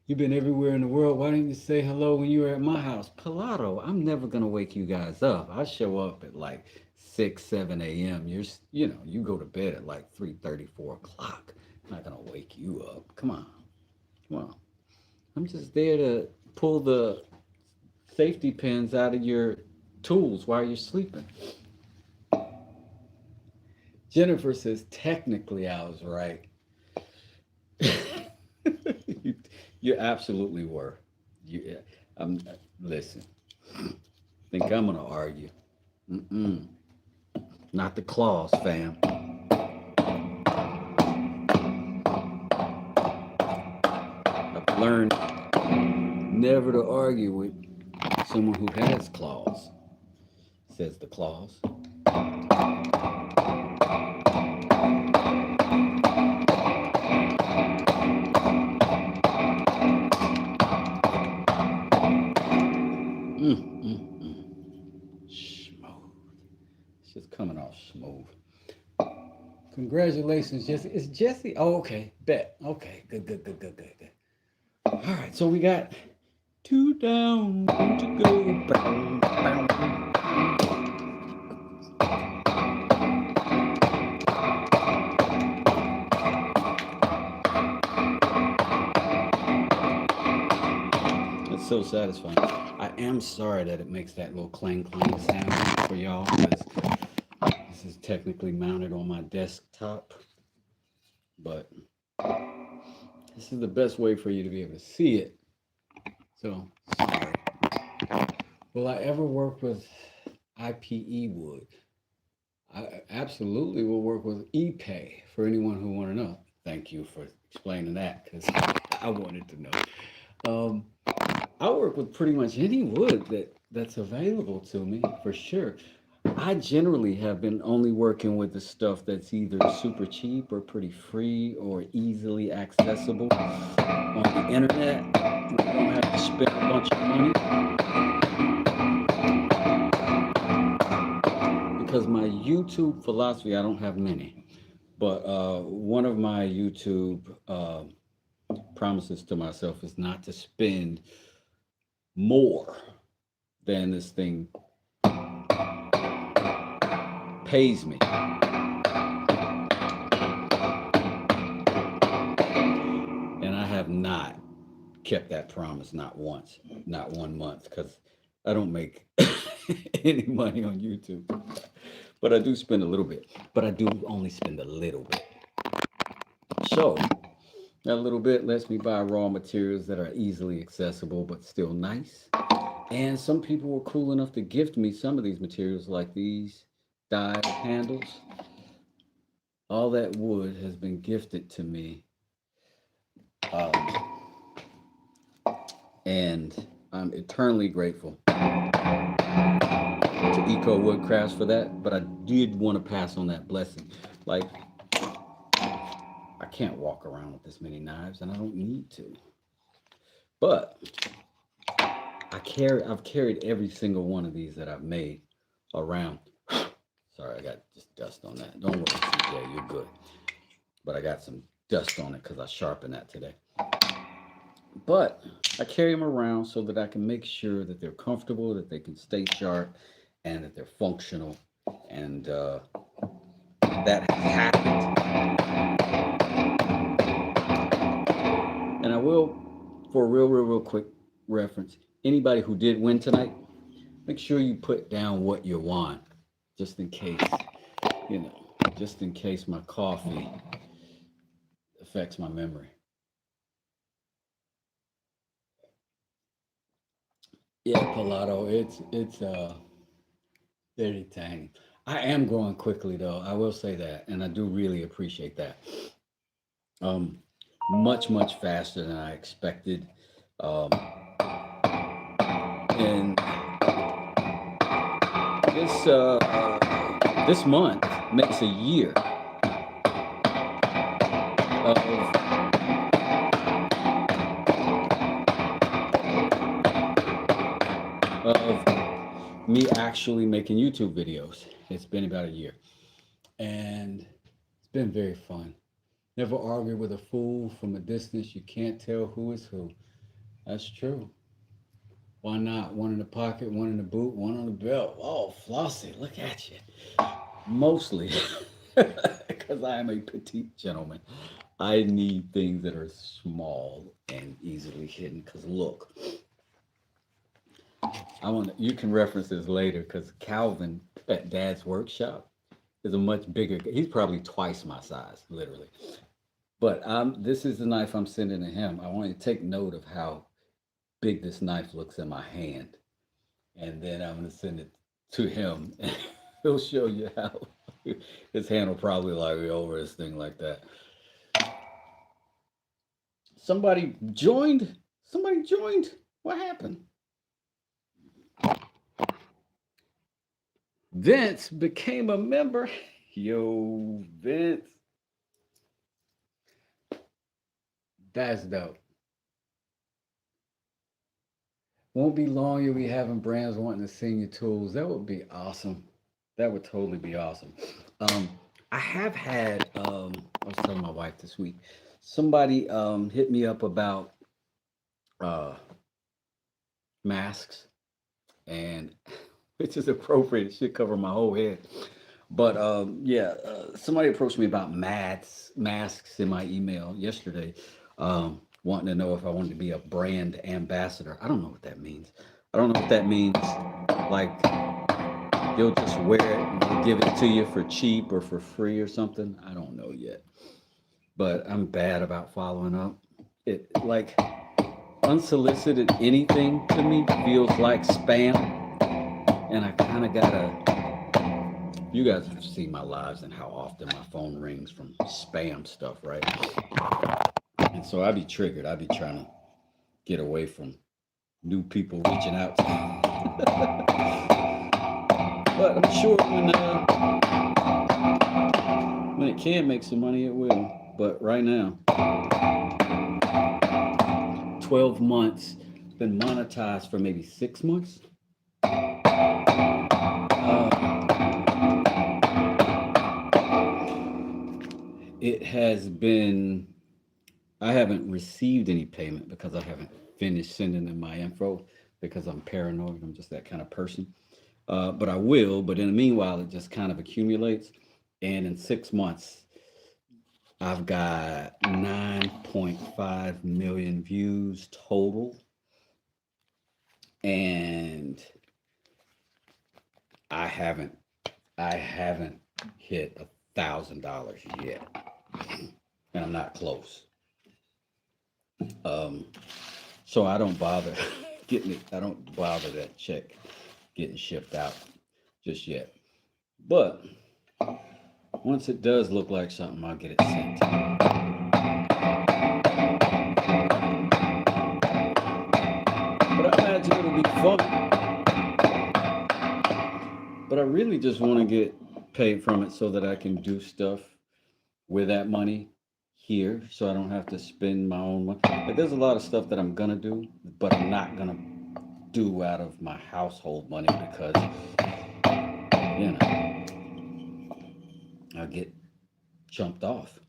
You've been everywhere in the world. Why didn't you say hello when you were at my house? Pilato, I'm never gonna wake you guys up. I show up at like 6, 7 a.m. You go to bed at like 3:30, 4 o'clock. I'm not gonna wake you up. Come on. I'm just there to pull the safety pins out of your tools while you're sleeping. Jennifer says, technically I was right. you, you absolutely were. You, listen, think I'm gonna argue? Mm-mm. Not the claws, fam. I've learned never to argue with someone who has claws, says the claws. Mm. Smooth. It's just coming off smooth. Congratulations, Jesse. It's Jesse. Oh, okay. Bet. Okay. Good. All right. So we got two down, one to go. Bow, bow. It's so satisfying. I am sorry that it makes that little clang sound for y'all because this is technically mounted on my desktop, but this is the best way for you to be able to see it. So, sorry. Will I ever work with IPE wood? I absolutely will work with ePay for anyone who want to know. Thank you for explaining that because I wanted to know. Um, I work with pretty much any wood that's available to me for sure. I generally have been only working with the stuff that's either super cheap or pretty free or easily accessible on the internet. I don't have to spend a bunch of money because my YouTube philosophy, I don't have many, but one of my YouTube promises to myself is not to spend more than this thing pays me. And I have not kept that promise, not once, not 1 month, because I don't make any money on YouTube. But I do spend a little bit. But I do only spend a little bit. So that little bit lets me buy raw materials that are easily accessible but still nice. And some people were cool enough to gift me some of these materials, like these die handles. All that wood has been gifted to me. Um, and I'm eternally grateful to Eco Woodcrafts for that. But I did want to pass on that blessing. Like, I can't walk around with this many knives, and I don't need to. But I've carried every single one of these that I've made around. Sorry, I got just dust on that. Don't worry, CJ, you're good. But I got some dust on it because I sharpened that today. But I carry them around so that I can make sure that they're comfortable, that they can stay sharp, and that they're functional. And that has happened will, for a real quick reference, anybody who did win tonight, make sure you put down what you want, just in case, you know, just in case my coffee affects my memory. Yeah, Pilato, it's very tiny. I am growing quickly though. I will say that, and I do really appreciate that. Um, much faster than I expected. Um, and this month makes a year of of me actually making YouTube videos. It's been about a year, and it's been very fun. Never argue with a fool from a distance. You can't tell who is who. That's true. Why not? One in the pocket, one in the boot, one on the belt. Oh, Flossie, look at you. Mostly because I am a petite gentleman. I need things that are small and easily hidden. Because look, you can reference this later because Calvin at Dad's workshop is a much bigger. He's probably twice my size, literally. But this is the knife I'm sending to him. I want you to take note of how big this knife looks in my hand, and then I'm going to send it to him. And he'll show you how his hand will probably lie over this thing like that. Somebody joined. Somebody joined. What happened? Vince became a member. Yo, Vince. That's dope. Won't be long, you'll be having brands wanting to send you tools. That would be awesome. That would totally be awesome. I have had, I was telling my wife this week, somebody hit me up about uh, masks, and which is appropriate. It should cover my whole head. But yeah, somebody approached me about masks in my email yesterday, wanting to know if I wanted to be a brand ambassador. I don't know what that means. I don't know what that means. Like you'll just wear it and they'll give it to you for cheap or for free or something. I don't know yet. But I'm bad about following up. It like unsolicited anything to me feels like spam. And I kind of gotta. You guys have seen my lives and how often my phone rings from spam stuff, right? And so I'd be triggered. I'd be trying to get away from new people reaching out to me. But I'm sure when it can make some money, it will. But right now, 12 months, been monetized for maybe 6 months. It has been, I haven't received any payment because I haven't finished sending them my info because I'm paranoid. I'm just that kind of person. But I will. But in the meanwhile, it just kind of accumulates. And in 6 months, I've got 9.5 million views total. And I haven't hit $1,000 yet. And I'm not close. So I don't bother getting it. I don't bother that check getting shipped out just yet. But once it does look like something, I'll get it sent. But I imagine it'll be fun. But I really just want to get paid from it so that I can do stuff with that money here, so I don't have to spend my own money. Like there's a lot of stuff that I'm gonna do, but I'm not gonna do out of my household money because you know I'll get jumped off.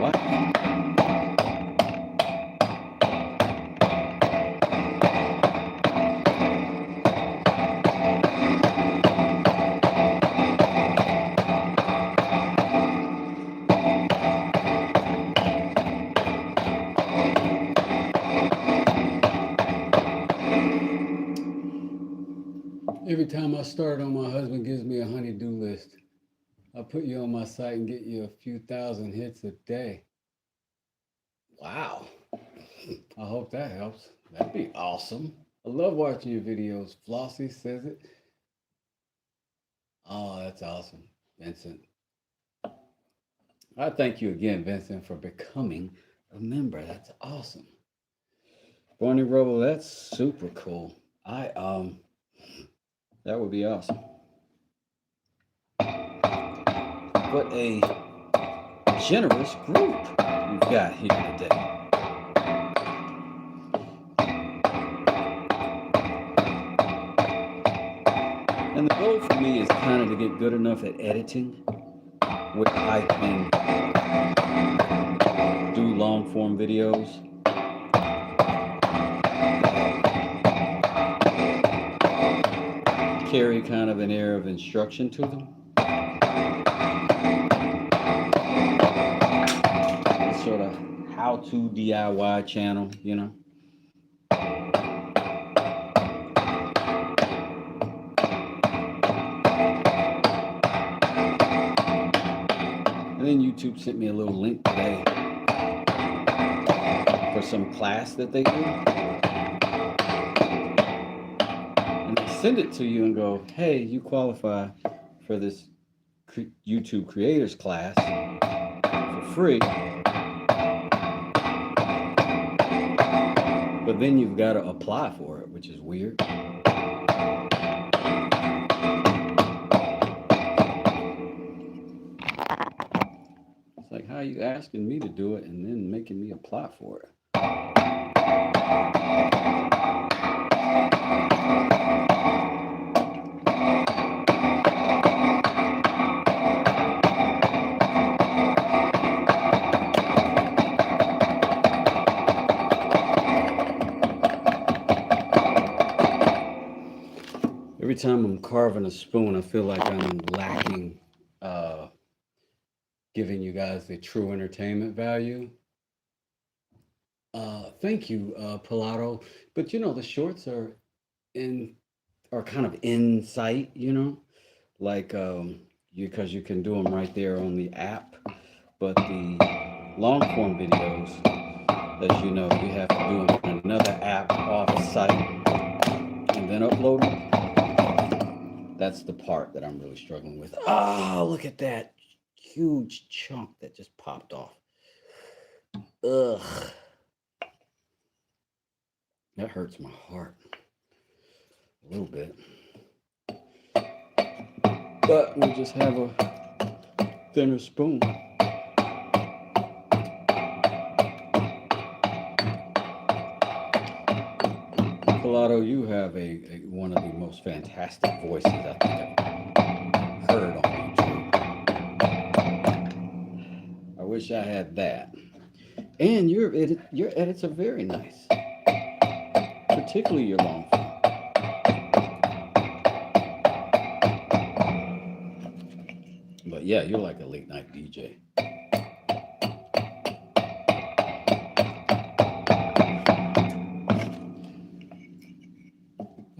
What? Every time I start on, my husband gives me a honey-do list. I'll put you on my site and get you a few thousand hits a day. Wow. I hope that helps. That'd be awesome. I love watching your videos. Flossie says it. Oh, that's awesome, Vincent. I thank you again, Vincent, for becoming a member. That's awesome. Barney Rubble, that's super cool. That would be awesome. What a generous group we've got here today. And the goal for me is kind of to get good enough at editing where I can do long form videos. Carry kind of an air of instruction to them. It's sort of how-to DIY channel, you know. And then YouTube sent me a little link today for some class that they do. Send it to you and go, hey, you qualify for this YouTube creators class for free. But then you've got to apply for it, which is weird. It's like, how are you asking me to do it and then making me apply for it? Every time I'm carving a spoon, I feel like I'm lacking giving you guys the true entertainment value. Thank you, Pilato. But you know, the shorts are kind of in sight, you know, like because you can do them right there on the app. But the long form videos, as you know, you have to do them on another app off site and then upload them. That's the part that I'm really struggling with. Oh, look at that huge chunk that just popped off. Ugh. That hurts my heart a little bit. But we'll just have a thinner spoon. Pilato, you have one of the most fantastic voices I think I've heard on YouTube. I wish I had that. And your edits are very nice, particularly your long form. But yeah, you're like a late night DJ.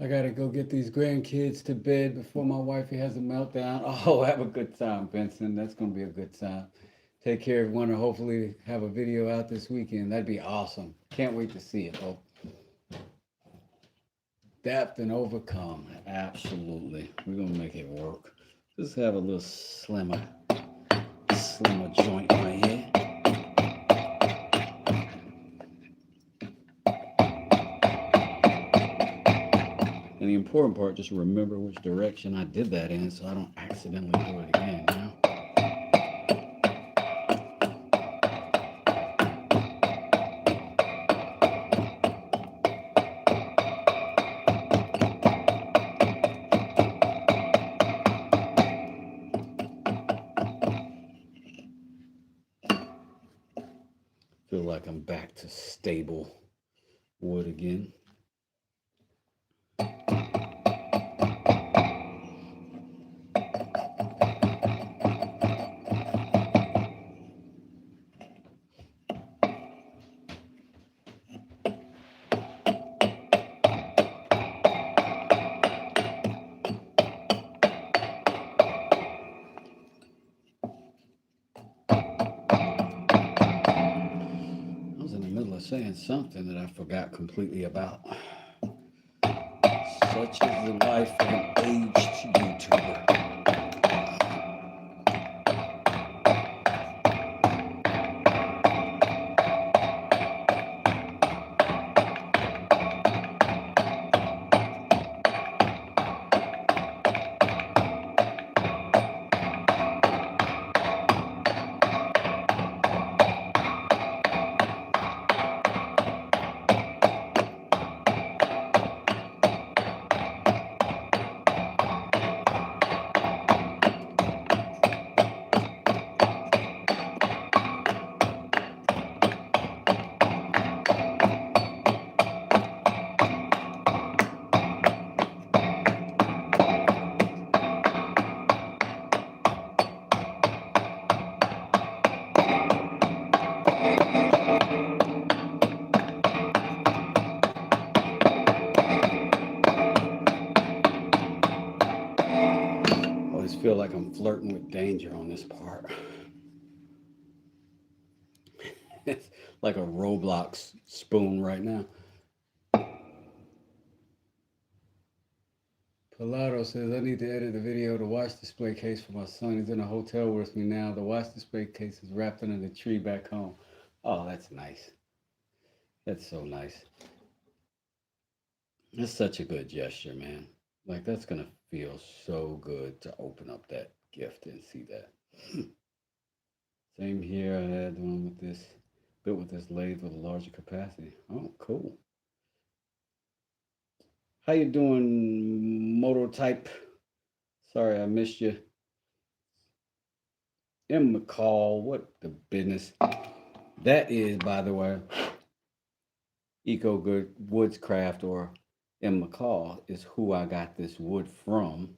I gotta go get these grandkids to bed before my wifey has a meltdown. Oh, have a good time, Benson. That's gonna be a good time. Take care, everyone, and hopefully have a video out this weekend. That'd be awesome. Can't wait to see it. Oh, adapt and overcome. Absolutely. We're gonna make it work. Just have a little slimmer joint right here. And the important part, just remember which direction I did that in so I don't accidentally do it again, you know? Feel like I'm back to stable wood again. saying something that I forgot completely about. Such is the life of an aged YouTuber. Feel like I'm flirting with danger on this part. It's like a Roblox spoon right now. Pilato says, I need to edit the video. The watch display case for my son. He's in a hotel with me now. The watch display case is wrapped under the tree back home. Oh, that's nice. That's so nice. That's such a good gesture, man. Like, that's going to feel so good to open up that gift and see that. Same here. I had one with this, built with this lathe with a larger capacity. Oh, cool. How you doing, Mototype? Sorry, I missed you. M. McCall, what the business? That is, by the way, Eco Good Woodscraft, or M. McCall is who I got this wood from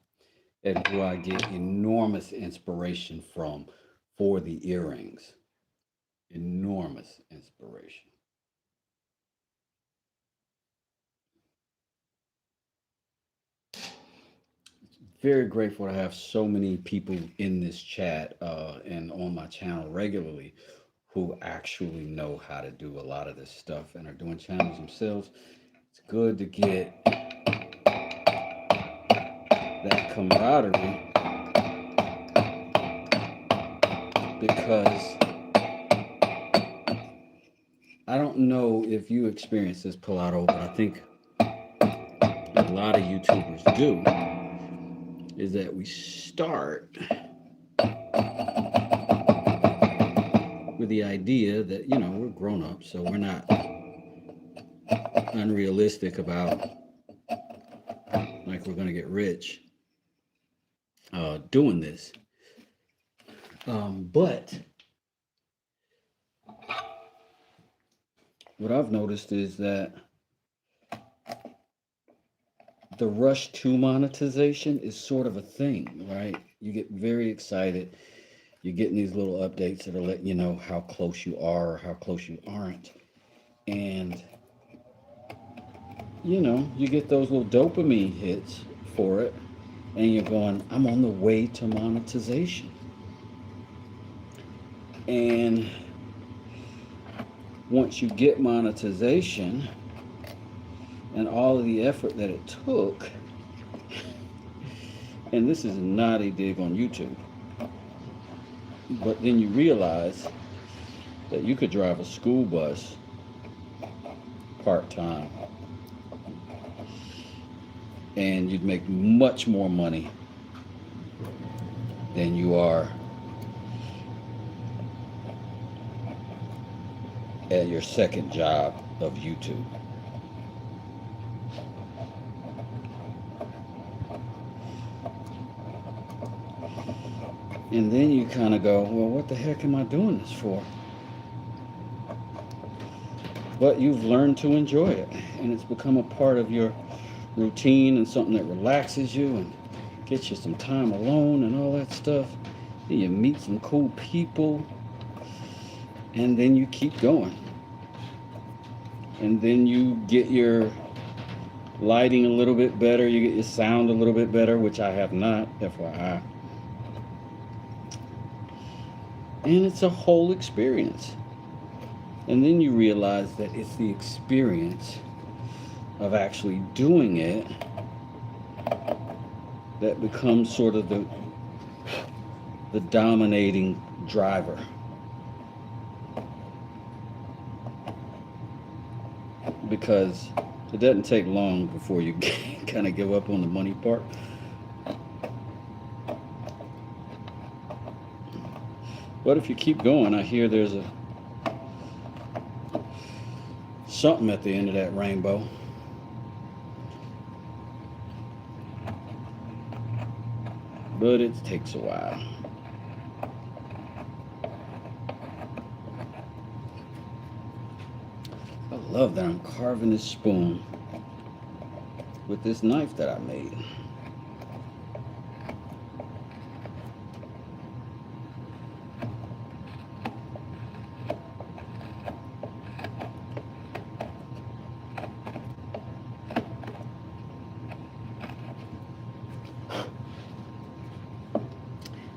and who I get enormous inspiration from for the earrings. Enormous inspiration. Very grateful to have so many people in this chat and on my channel regularly who actually know how to do a lot of this stuff and are doing channels themselves. It's good to get that camaraderie because I don't know if you experience this, Pilato, but I think a lot of YouTubers do, is that we start with the idea that, you know, we're grown up, so we're not unrealistic about like we're going to get rich doing this. But what I've noticed is that the rush to monetization is sort of a thing, right? You get very excited. You're getting these little updates that are letting you know how close you are or how close you aren't. And, you know, you get those little dopamine hits for it. And you're going, I'm on the way to monetization. And once you get monetization and all of the effort that it took, and this is not a dig on YouTube, but then you realize that you could drive a school bus part-time and you'd make much more money than you are at your second job of YouTube. And then you kind of go, well, what the heck am I doing this for? But you've learned to enjoy it, and it's become a part of your routine and something that relaxes you and gets you some time alone and all that stuff. Then you meet some cool people, and then you keep going. And then you get your lighting a little bit better, you get your sound a little bit better, which I have not, FYI. And it's a whole experience. And then you realize that it's the experience of actually doing it that becomes sort of the dominating driver. Because it doesn't take long before you kind of give up on the money part. But if you keep going, I hear there's something at the end of that rainbow. But it takes a while. I love that I'm carving this spoon with this knife that I made.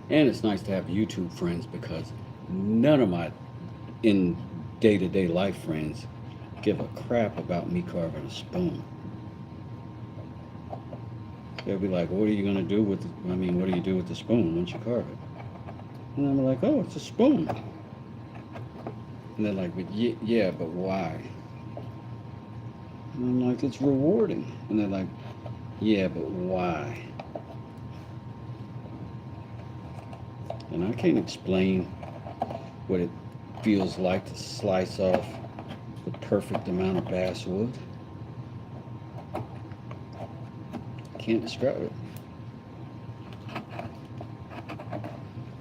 And it's nice to have YouTube friends because none of my in day-to-day life friends give a crap about me carving a spoon. They'll be like, what are you going to do with it? What do you do with the spoon once you carve it? And I'm like, oh, it's a spoon. And they're like, but yeah, but why? And I'm like, it's rewarding. And they're like, yeah, but why? And I can't explain what it feels like to slice off the perfect amount of basswood. Can't describe it.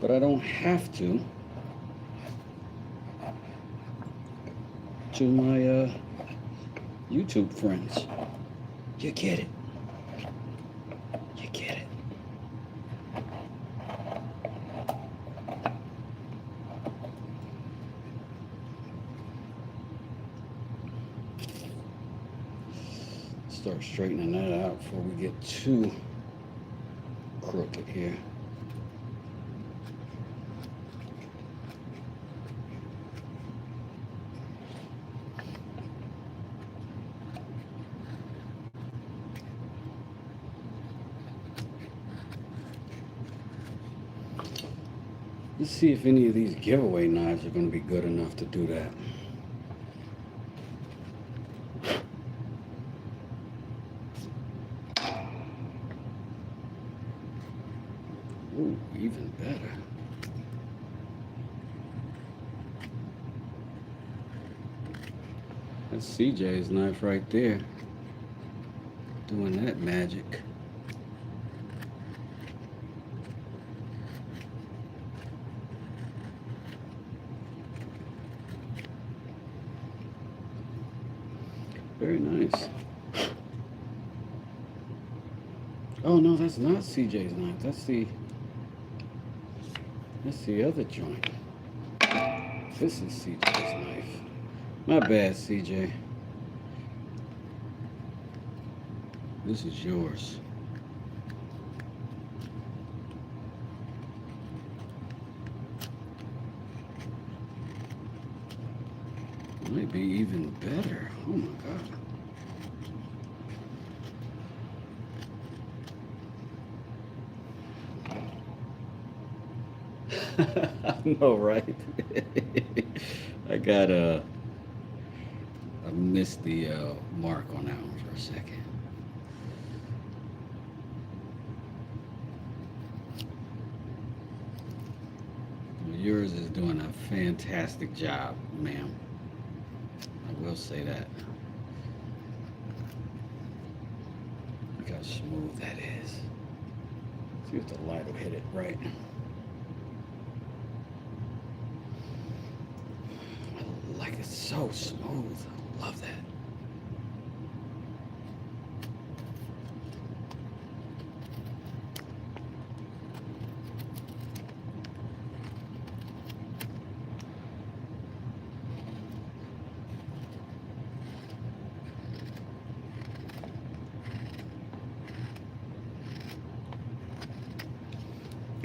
But I don't have to my YouTube friends. You get it. You get it. Start straightening that out before we get too crooked here. Let's see if any of these giveaway knives are going to be good enough to do that. Ooh, even better. That's CJ's knife right there. Doing that magic. Very nice. Oh no, that's not CJ's knife. That's the other joint. This is CJ's knife. My bad, CJ. This is yours. Might be even better. Oh my God. I know, right? I missed the mark on that one for a second. Well, yours is doing a fantastic job, ma'am. I will say that. Look how smooth that is. See if the light will hit it right. Like it's so smooth. I love that.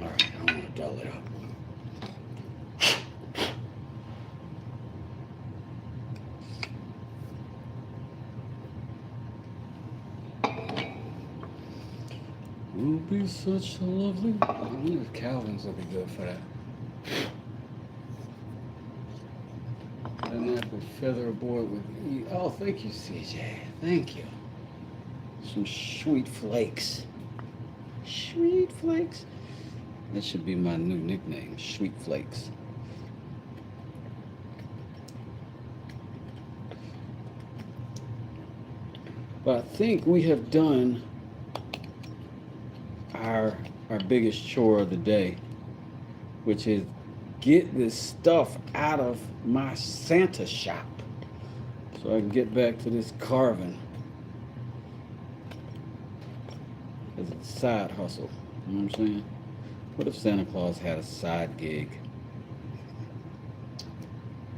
All right, I want to dull it up. be such a lovely. I wonder if Calvin's will be good for that. An apple feather aboard with E. Oh, thank you, CJ. Thank you. Some sweet flakes. Sweet flakes. That should be my new nickname, Sweet Flakes. But I think we have done our biggest chore of the day, which is get this stuff out of my Santa shop so I can get back to this carving. It's a side hustle. You know what I'm saying? What if Santa Claus had a side gig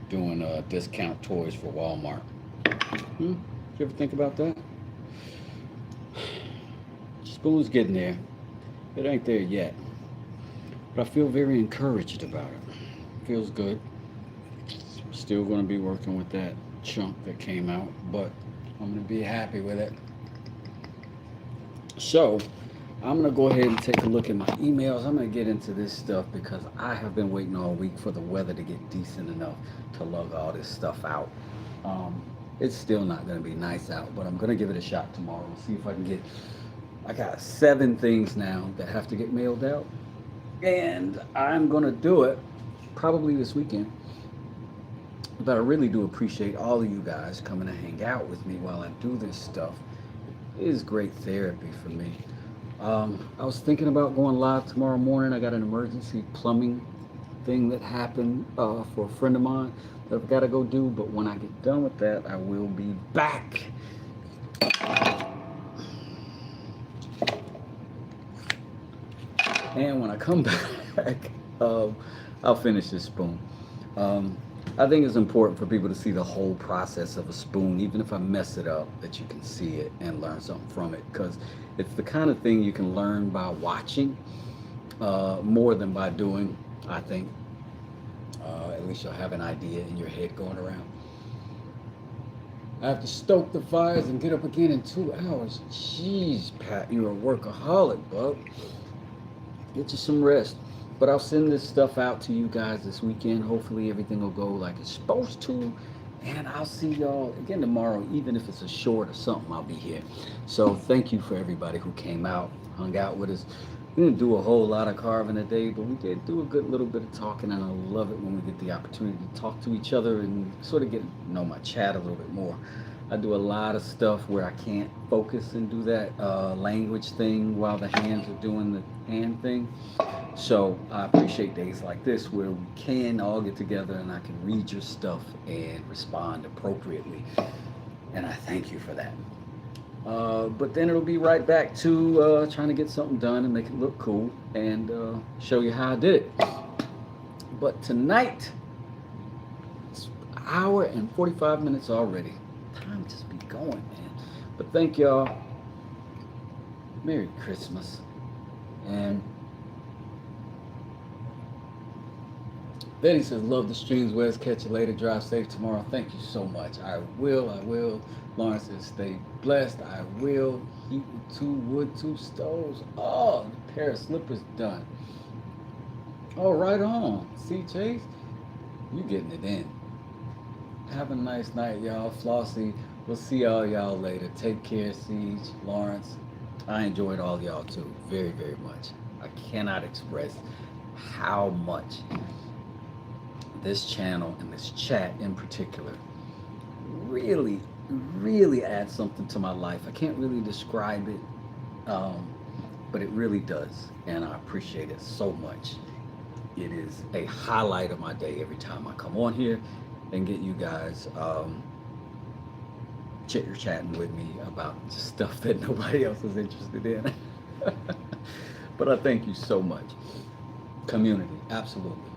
doing discount toys for Walmart? Did you ever think about that? Spoon's getting there. It ain't there yet. But I feel very encouraged about it. Feels good. Still going to be working with that chunk that came out, but I'm going to be happy with it. So, I'm going to go ahead and take a look at my emails. I'm going to get into this stuff because I have been waiting all week for the weather to get decent enough to lug all this stuff out. It's still not going to be nice out, but I'm going to give it a shot tomorrow and see if I can get... I got 7 things now that have to get mailed out, and I'm going to do it probably this weekend. But I really do appreciate all of you guys coming to hang out with me while I do this stuff. It is great therapy for me. I was thinking about going live tomorrow morning. I got an emergency plumbing thing that happened for a friend of mine that I've got to go do. But when I get done with that, I will be back. And when I come back, I'll finish this spoon. I think it's important for people to see the whole process of a spoon, even if I mess it up, that you can see it and learn something from it, because it's the kind of thing you can learn by watching more than by doing, I think. At least you'll have an idea in your head going around. I have to stoke the fires and get up again in 2 hours. Jeez, Pat, you're a workaholic, bub. Get you some rest. But I'll send this stuff out to you guys this weekend. Hopefully everything will go like it's supposed to. And I'll see y'all again tomorrow. Even if it's a short or something, I'll be here. So thank you for everybody who came out, hung out with us. We didn't do a whole lot of carving today, but we did do a good little bit of talking. And I love it when we get the opportunity to talk to each other and sort of get to know my chat a little bit more. I do a lot of stuff where I can't focus and do that language thing while the hands are doing the hand thing. So I appreciate days like this where we can all get together and I can read your stuff and respond appropriately. And I thank you for that. But then it'll be right back to trying to get something done and make it look cool and show you how I did it. But tonight, it's an hour and 45 minutes already. Time just be going, man. But thank y'all. Merry Christmas. And Betty says, love the streams, Wes. Catch you later. Drive safe tomorrow. Thank you so much. I will. Lawrence says, stay blessed. I will. Heat with 2 wood, 2 stoves. Oh, the pair of slippers done. Oh, right on. See, Chase? You getting it in. Have a nice night, y'all. Flossie, we'll see all y'all later. Take care, Siege, Lawrence. I enjoyed all y'all too, very, very much. I cannot express how much this channel and this chat in particular really, really adds something to my life. I can't really describe it, but it really does, and I appreciate it so much. It is a highlight of my day every time I come on here and get you guys chatting with me about stuff that nobody else is interested in. But I thank you so much. Community, absolutely.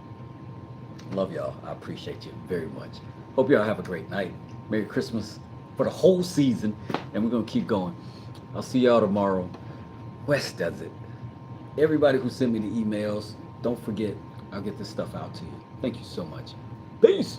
Love y'all. I appreciate you very much. Hope y'all have a great night. Merry Christmas for the whole season, and we're going to keep going. I'll see y'all tomorrow. Wes does it. Everybody who sent me the emails, don't forget, I'll get this stuff out to you. Thank you so much. Peace.